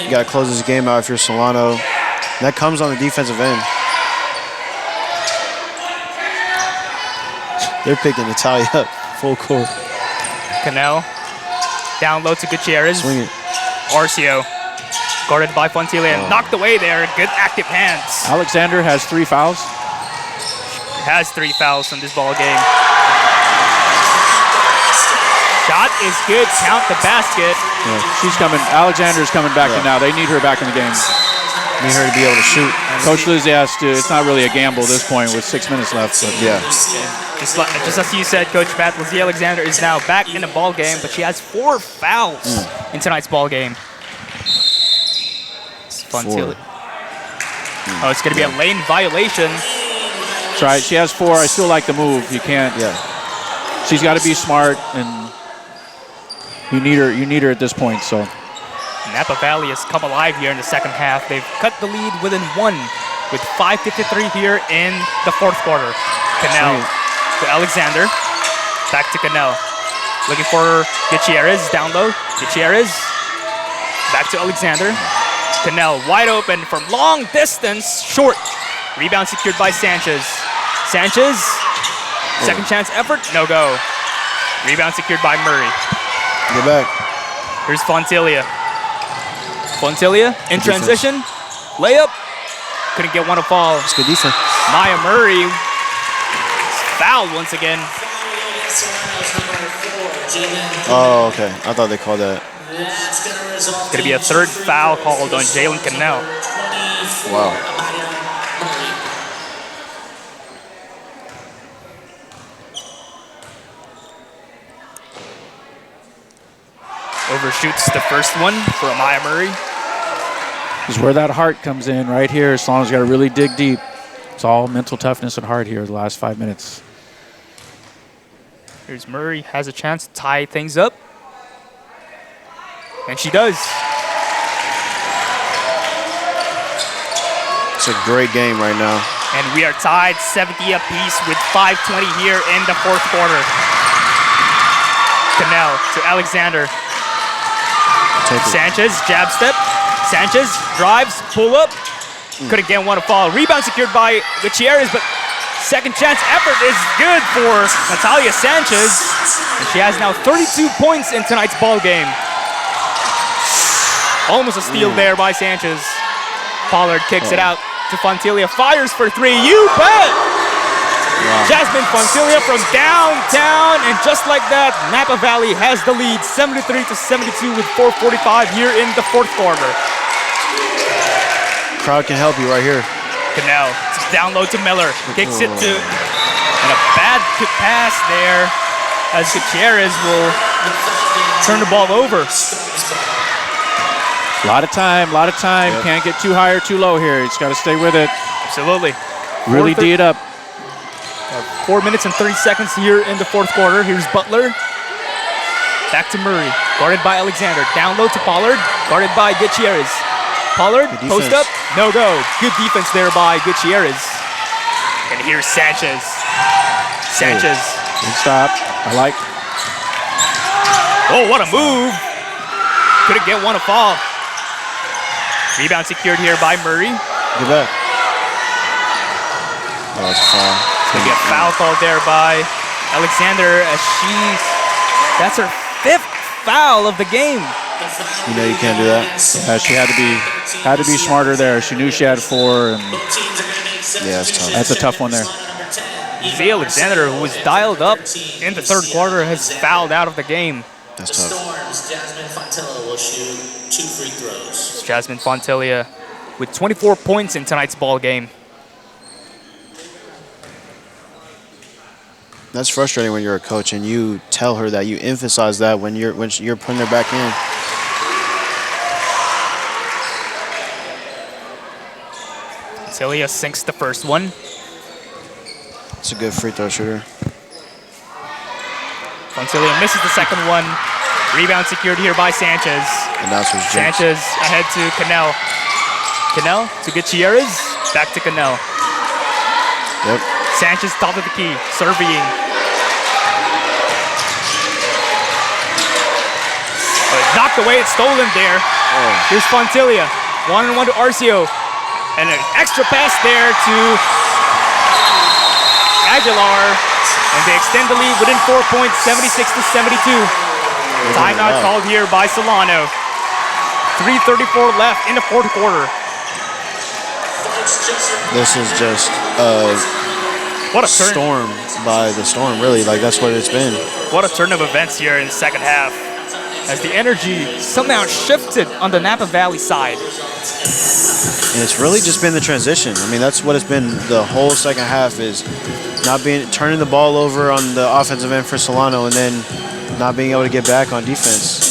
You got to close this game out if you're Solano. And that comes on the defensive end. They're picking Natalia up full court. Cannell down low to Gutierrez. Swing it. Arcio guarded by Fontilia and knocked away there. Good active hands. Alexander has 3 fouls. Has 3 fouls in this ball game. Shot is good. Count the basket. Yeah, she's coming. Alexander's coming back in now. They need her back in the game. Need her to be able to shoot. Coach Lizzie has to. It's not really a gamble at this point with 6 minutes left. But yeah. Just as you said, Coach Matt, Lizzie Alexander is now back in the ball game, but she has 4 fouls in tonight's ball game. It's Fontilia. Oh, it's going to be a lane violation. That's right. She has 4. I still like the move. You can't. Yeah. She's got to be smart, and you need her. You need her at this point. So. Napa Valley has come alive here in the second half. They've cut the lead within 1 with 5:53 here in the fourth quarter. Cannell to Alexander. Back to Cannell. Looking for Gutierrez down low. Gutierrez. Back to Alexander. Cannell wide open from long distance. Short. Rebound secured by Sanchez. Sanchez. Second chance effort. No go. Rebound secured by Murray. Get back. Here's Fontilia. Fontilia in transition. Layup. Couldn't get one to fall. It's good defense. Maya Murray fouled once again. Oh, okay. I thought they called that. It's going to be a 3rd foul called on Jalen Cannell. Wow. Overshoots the first one for Maya Murray. This is where that heart comes in right here. Solano's got to really dig deep. It's all mental toughness and heart here the last 5 minutes. Here's Murray, has a chance to tie things up. And she does. It's a great game right now. And we are tied 70 apiece with 5:20 here in the fourth quarter. Cannell to Alexander. Sanchez, jab step. Sanchez drives, pull up. Couldn't get one to fall. Rebound secured by Gutierrez, but second chance effort is good for Natalia Sanchez. And she has now 32 points in tonight's ball game. Almost a steal there by Sanchez. Pollard kicks it out to Fontilia. Fires for three. You bet! Wow. Jasmine Fontilia from downtown, and just like that, Napa Valley has the lead, 73-72 with 4:45 here in the fourth quarter. Crowd can help you right here. Cannell, down low to Miller, kicks it to, and a bad kick pass there as Gutierrez will turn the ball over. A lot of time. Yep. Can't get too high or too low here. He's got to stay with it. Absolutely. Really D it up. 4 minutes and 30 seconds here in the fourth quarter. Here's Butler. Back to Murray. Guarded by Alexander. Down low to Pollard. Guarded by Gutierrez. Pollard, post up. No go. Good defense there by Gutierrez. And here's Sanchez. Sanchez. Good stop. I like. Oh, what a move. Couldn't get one to fall. Rebound secured here by Murray. Good back. Oh, that's a foul. Gonna get foul called there by Alexander as that's her 5th foul of the game. You know you can't do that. She had to be smarter there. She knew she had 4, and yeah, that's tough. That's a tough one there. Z. Alexander, who was dialed up in the third quarter, has fouled out of the game. That's tough. Jasmine Fontilla will shoot 2 free throws. Jasmine Fontilla with 24 points in tonight's ball game. That's frustrating when you're a coach and you tell her that, you emphasize that when you're putting her back in. Fontilla sinks the first one. It's a good free throw shooter. Fontilla misses the second one. Rebound secured here by Sanchez. And that's what's Sanchez ahead to Cannell. Cannell to Gutierrez. Back to Cannell. Yep. Sanchez top of the key, serving. Knocked away, it's stolen there. Oh. Here's Fontilla, 1-on-1 to Arcio. And an extra pass there to Aguilar. And they extend the lead within 4 points, 76-72. Timeout called here by Solano. 3:34 left in the fourth quarter. This is just what a storm by the Storm, really. Like, that's what it's been. What a turn of events here in the second half, as the energy somehow shifted on the Napa Valley side. And it's really just been the transition. I mean, that's what it's been the whole second half, is turning the ball over on the offensive end for Solano and then not being able to get back on defense.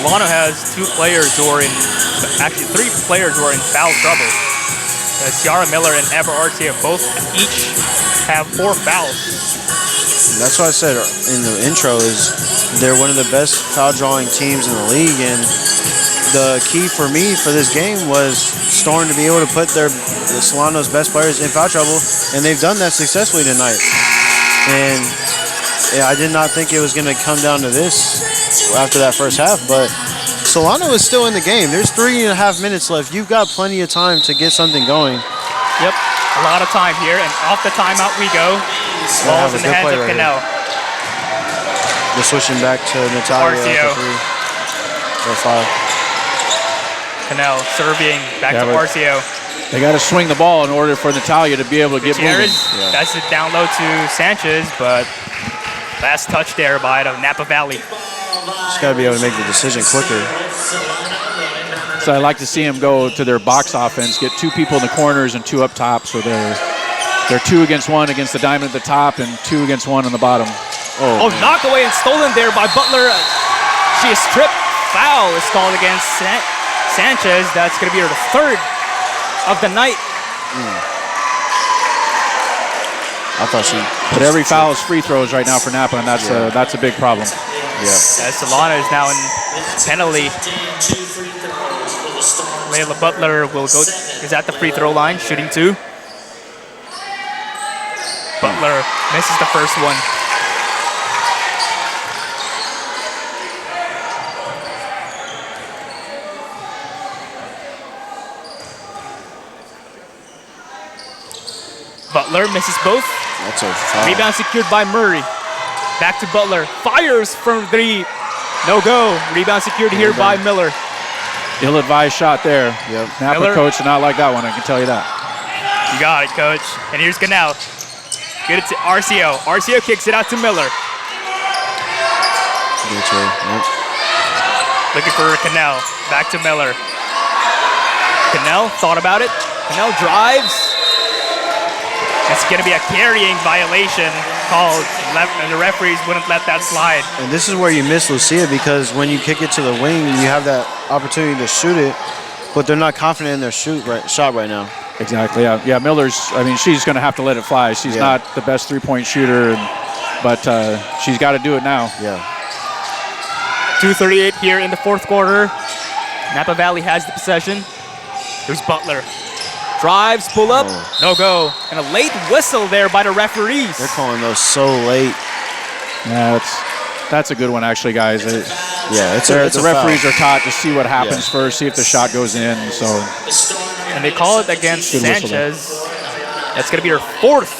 Solano has 3 players who are in foul trouble. Ciara Miller and Amber Arcia both each have 4 fouls. That's what I said in the intro, is they're one of the best foul drawing teams in the league, and the key for me for this game was Storm to be able to put Solano's best players in foul trouble, and they've done that successfully tonight. And yeah, I did not think it was going to come down to this after that first half, but Solano is still in the game. There's 3.5 minutes left. You've got plenty of time to get something going. Yep, a lot of time here, and off the timeout we go. Ball's in the hands of Cannell. They're switching back to Natalia. Arcio. 5. Cannell serving back to Arcio. They got to swing the ball in order for Natalia to be able to get moving. That's it down low to Sanchez, but last touch there by the Napa Valley. Just got to be able to make the decision quicker. So I like to see them go to their box offense, get 2 people in the corners and 2 up top, so they're 2 against 1 against the diamond at the top and 2 against 1 on the bottom. Oh, knocked away and stolen there by Butler. She is stripped. Foul is called against Sanchez. That's going to be her 3rd of the night. I thought she But every foul is free throws right now for Napa, and that's a big problem. Yeah. As Solano is now in penalty. Layla Butler is at the free throw line, shooting 2. Butler misses the first one. Butler misses both. That's a foul. Rebound secured by Murray. Back to Butler. Fires from 3. No go. Rebound secured here by Miller. Ill-advised shot there. Yep. Napa Miller. coach did not like that one, I can tell you that. You got it, coach. And here's Canal. Get it to RCO. RCO kicks it out to Miller. Looking for Canal. Back to Miller. Canal thought about it. Canal drives. It's going to be a carrying violation called. The referees wouldn't let that slide. And this is where you miss Lucia, because when you kick it to the wing, you have that opportunity to shoot it, but they're not confident in their shot right now. Exactly, yeah. Miller's, she's going to have to let it fly. She's not the best three-point shooter, but she's got to do it now. Yeah. 2:38 here in the fourth quarter. Napa Valley has the possession. Here's Butler. Drives, pull up, no go. And a late whistle there by the referees. They're calling those so late. Yeah, that's a good one, actually, guys. It's the referees are taught to see what happens first, see if the shot goes in. So, and they call it against Sanchez. That's going to be her 4th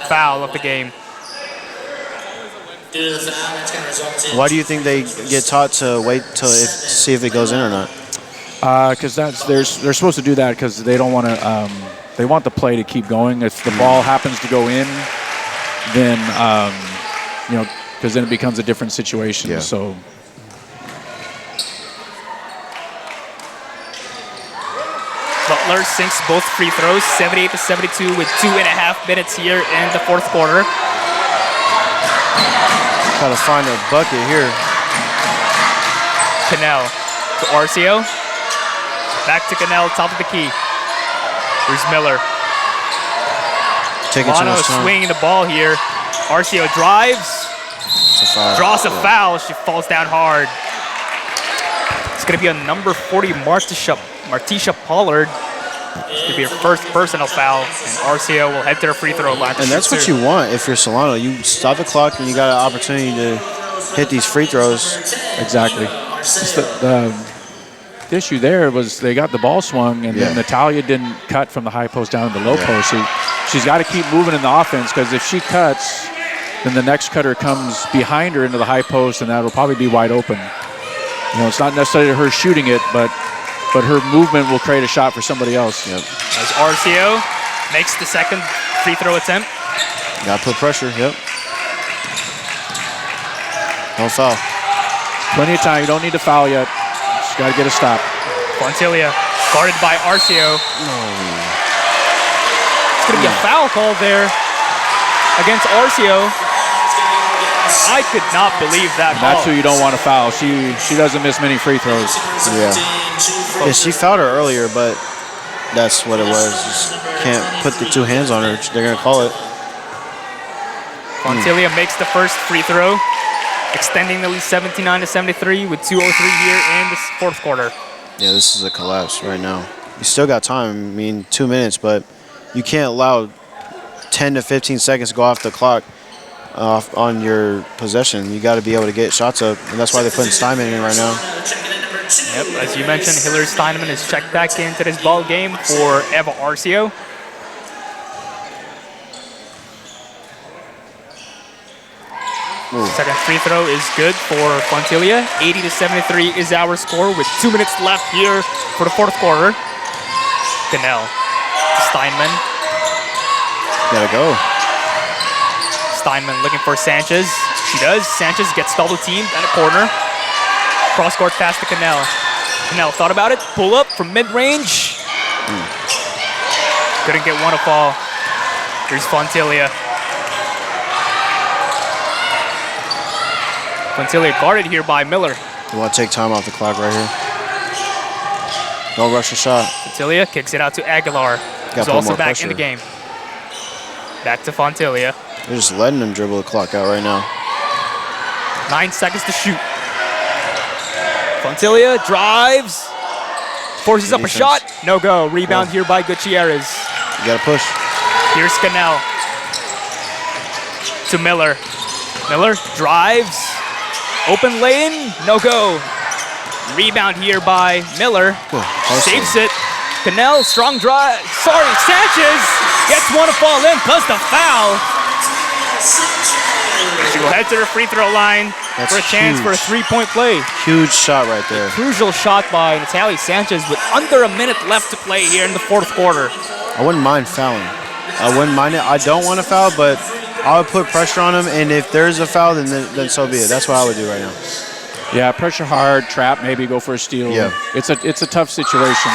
foul of the game. Why do you think they get taught to wait to see if it goes in or not? Because they're supposed to do that because they don't want to. They want the play to keep going. If the ball happens to go in, then because then it becomes a different situation. Yeah. So. Butler sinks both free throws, 78-72 with 2.5 minutes here in the fourth quarter. Got to find a bucket here. Canal to Arcio. Back to Canal, top of the key. Here's Miller. Solano swinging the ball here. Arcio drives. Draws a foul. She falls down hard. It's going to be on number 40, Martisha Pollard. It's going to be her first personal foul, and Arcio will head to the free throw line. And that's what you want if you're Solano. You stop the clock and you got an opportunity to hit these free throws. Exactly. The issue there was they got the ball swung, and then Natalia didn't cut from the high post down to the low post. So she's got to keep moving in the offense, because if she cuts, then the next cutter comes behind her into the high post, and that'll probably be wide open. It's not necessarily her shooting it, but her movement will create a shot for somebody else. Yep. As Arcio makes the second free throw attempt. Got to put pressure, yep. No foul. Plenty of time. You don't need to foul yet. Just got to get a stop. Fontilia guarded by Arcio. It's going to be a foul call there against Arcio. I could not believe that call. That's who you don't want to foul. She doesn't miss many free throws. Yeah, she fouled her earlier, but that's what it was. Just can't put the 2 hands on her. They're going to call it. Fontilia makes the first free throw, extending the lead 79-73 with 2:03 here in the fourth quarter. Yeah, this is a collapse right now. You still got time. 2 minutes, but you can't allow 10 to 15 seconds to go off the clock off on your possession. You got to be able to get shots up, and that's why they're putting Steinman in right now. Yep, as you mentioned, Hillary Steinman is checked back into this ball game for Eva Arcio. Second free throw is good for Fontilia. 80-73 is our score with 2 minutes left here for the fourth quarter. Canel to Steinman. Gotta go. Steinman looking for Sanchez. She does. Sanchez gets double teamed at a corner. Cross court pass to Canel. Canel thought about it. Pull up from mid-range. Couldn't get one to fall. Here's Fontilia. Fontilia guarded here by Miller. You want to take time off the clock right here. Don't rush the shot. Fontilia kicks it out to Aguilar, who's also back in the game. Back to Fontilia. They're just letting them dribble the clock out right now. 9 seconds to shoot. Fontilia drives. Forces up a shot. No go. Rebound here by Gutierrez. You got to push. Here's Cannell. To Miller. Miller drives. Open lane. No go. Rebound here by Miller. Saves it. Cannell, strong drive. Sorry, Sanchez gets one to fall in plus the foul. She will head to the free throw line for a chance for a three-point play. Huge shot right there. Crucial shot by Natalie Sanchez with under a minute left to play here in the fourth quarter. I wouldn't mind fouling. I wouldn't mind it. I don't want to foul, but I would put pressure on him, and if there's a foul, then so be it. That's what I would do right now. Yeah, pressure hard, trap, maybe go for a steal. Yeah. It's a tough situation.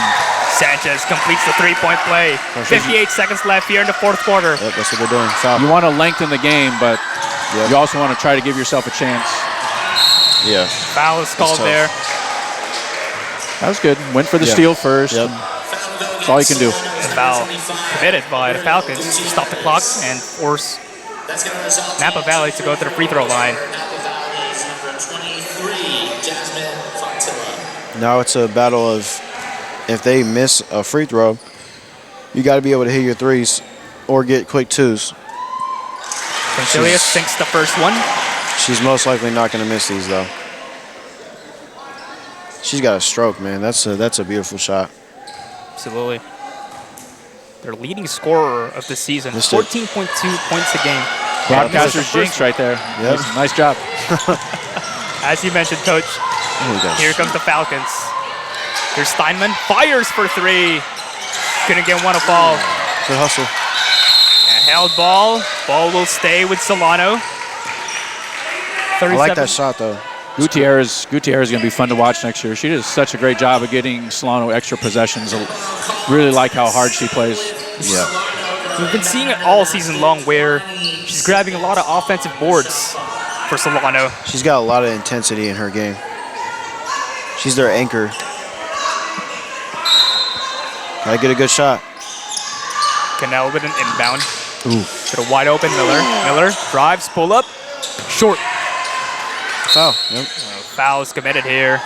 Sanchez completes the three-point play. 58 seconds left here in the fourth quarter. Yep, that's what they're doing. Foul. You want to lengthen the game, but you also want to try to give yourself a chance. Yeah. Foul is called there. That was good. Went for the steal first. Yep. That's all you can do. The foul committed by the Falcons to stop the clock and force Napa Valley to go to the free throw line. Now it's a battle of if they miss a free throw, you got to be able to hit your threes or get quick twos. Concilius sinks the first one. She's most likely not going to miss these, though. She's got a stroke, man. That's a beautiful shot. Absolutely. Their leading scorer of the season, 14.2 points a game. Broadcaster's jinx right there. Yep. Nice job. As you mentioned, Coach, here comes the Falcons. Here's Steinman, fires for three. Couldn't get one to fall. Good hustle. A held ball. Ball will stay with Solano. I like that shot, though. Gutierrez is going to be fun to watch next year. She does such a great job of getting Solano extra possessions. I really like how hard she plays. Yeah. We've been seeing it all season long where she's grabbing a lot of offensive boards for Solano. She's got a lot of intensity in her game. She's their anchor. Gotta get a good shot. Cannell with an inbound. Ooh. To the wide open Miller. Miller drives, pull up, short. Foul. Yep. Foul is committed here.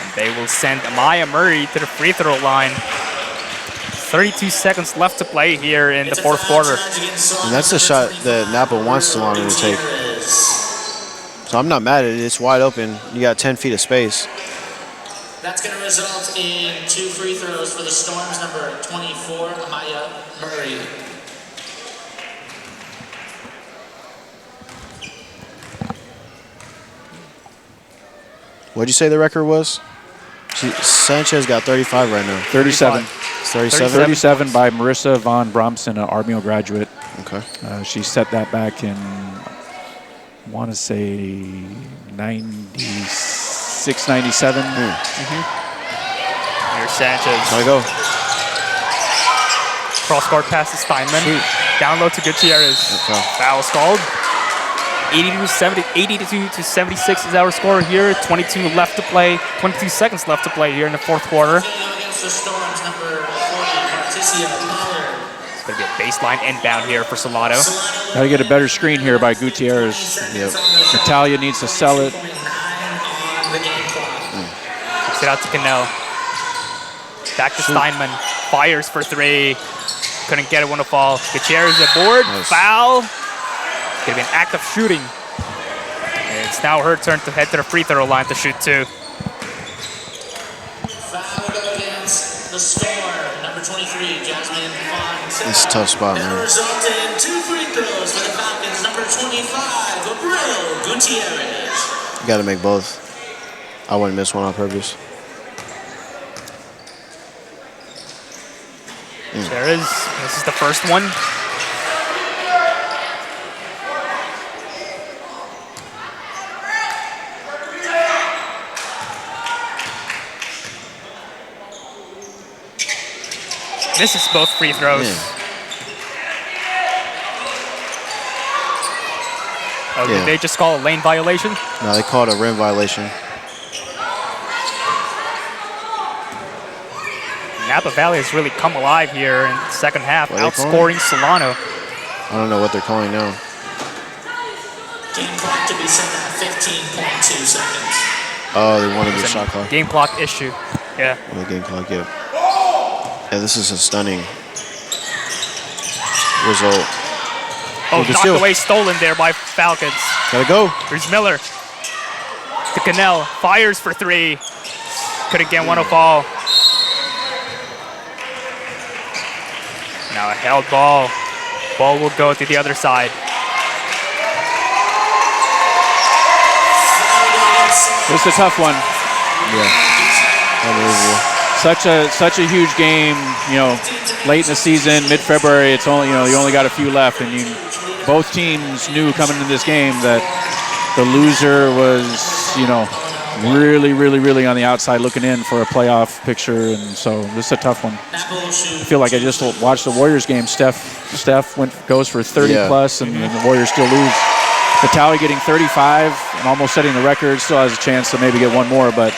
And they will send Amaya Murray to the free throw line. 32 seconds left to play here in the fourth quarter. And that's the shot that Napa wants Solano to take. So I'm not mad at it. It's wide open. You got 10 feet of space. That's going to result in 2 free throws for the Storm's number 24, Amaya Murray. What'd you say the record was? Sanchez got 35 right now. 37. 37? 37 by Marissa Von Bromson, an Armio graduate. Okay. She set that back in, I want to say, 96, 97. Here's Sanchez. Gotta go. Cross-court pass to Steinman. Down low to Gutierrez. Foul is called. 82 to 76 is our score here. 22 left to play. 22 seconds left to play here in the fourth quarter. Against the Storm's number 40, Marticia Pollard. It's going to be a baseline inbound here for Solano. Got to get a better screen here by Gutierrez. Yep. Natalia needs to sell it. Kicks it out to Cannell. Back to Steinman. Fires for three. Couldn't get it when it fall. Gutierrez aboard. Nice. Foul. It's going to be an act of shooting. And it's now her turn to head to the free throw line to shoot two. Foul go against the Storm, number 23, Jasmine Font. It's a tough spot, That'll man. result in 2 free throws for the Falcons, number 25, Gabriel Gutierrez. You gotta make both. I wouldn't miss one on purpose. Gutierrez, this is the first one. Misses both free throws. Oh, did they just call a lane violation? No, they called a rim violation. Napa Valley has really come alive here in the second half, outscoring Solano. I don't know what they're calling now. Game clock to be set at 15.2 seconds. Oh, they wanted the shot clock. Game clock issue. Yeah. The game clock, yeah. Yeah, this is a stunning result. Oh, good knocked steal. away, stolen there by Falcons. Gotta go. Here's Miller. To Cannell. Fires for three. Couldn't get one off ball. Now a held ball. Ball will go to the other side. This is a tough one. Yeah. Unbelievable. Such a huge game, late in the season, mid-February, it's only, you only got a few left, and both teams knew coming into this game that the loser was, really, really, really on the outside looking in for a playoff picture, and so this is a tough one. I feel like I just watched the Warriors game. Steph goes for 30 plus, and the Warriors still lose. Vitaly getting 35 and almost setting the record, still has a chance to maybe get one more, but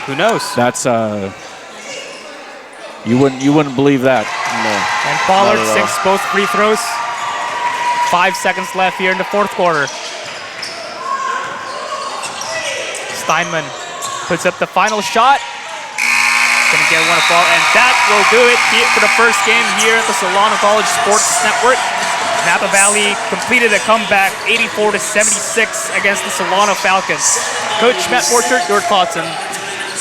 who knows? That's you wouldn't believe that. No. And Pollard sinks both free throws. 5 seconds left here in the fourth quarter. Steinman puts up the final shot. Gonna get one ball, and that will do it here for the first game here at the Solano College Sports Network. Napa Valley completed a comeback 84-76 against the Solano Falcons. Coach Matt Borchert, your thoughts on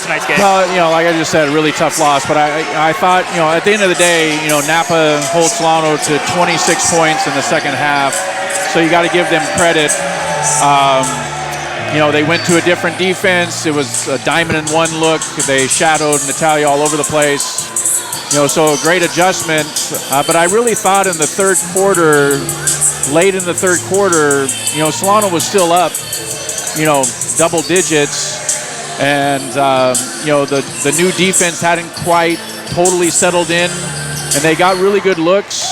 tonight's game? Well, like I just said, a really tough loss, but I thought, at the end of the day, Napa holds Solano to 26 points in the second half, so you got to give them credit. They went to a different defense. It was a diamond in one look. They shadowed Natalia all over the place. So a great adjustment. But I really thought in the third quarter, late in the third quarter, Solano was still up, double digits. And, the new defense hadn't quite totally settled in. And they got really good looks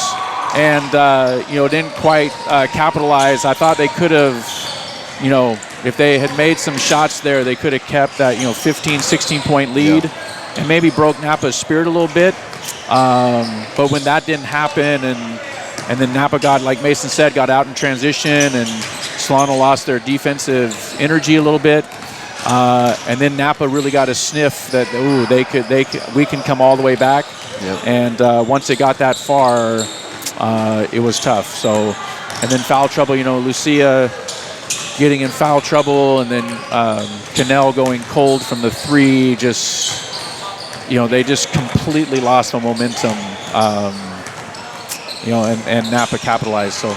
and, didn't quite capitalize. I thought they could have, if they had made some shots there, they could have kept that, 15, 16-point lead and maybe broke Napa's spirit a little bit. But when that didn't happen and then Napa got, like Mason said, got out in transition and Solano lost their defensive energy a little bit. And then Napa really got a sniff that, we can come all the way back. Yep. And once they got that far, it was tough. So, and then foul trouble, Lucia getting in foul trouble, and then Cannell going cold from the three. They just completely lost the momentum. And Napa capitalized. So,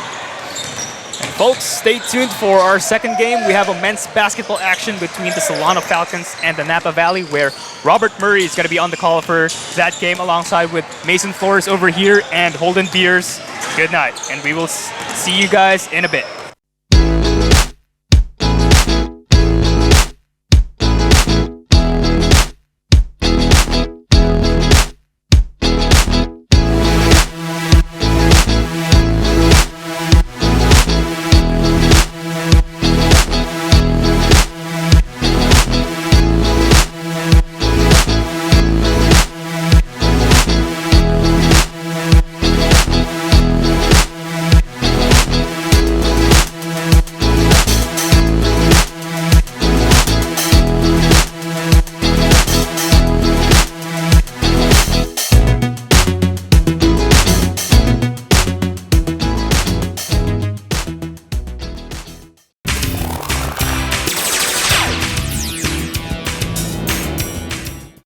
folks, stay tuned for our second game. We have a men's basketball action between the Solano Falcons and the Napa Valley, where Robert Murray is going to be on the call for that game alongside with Mason Flores over here and Holden Beers. Good night, and we will see you guys in a bit.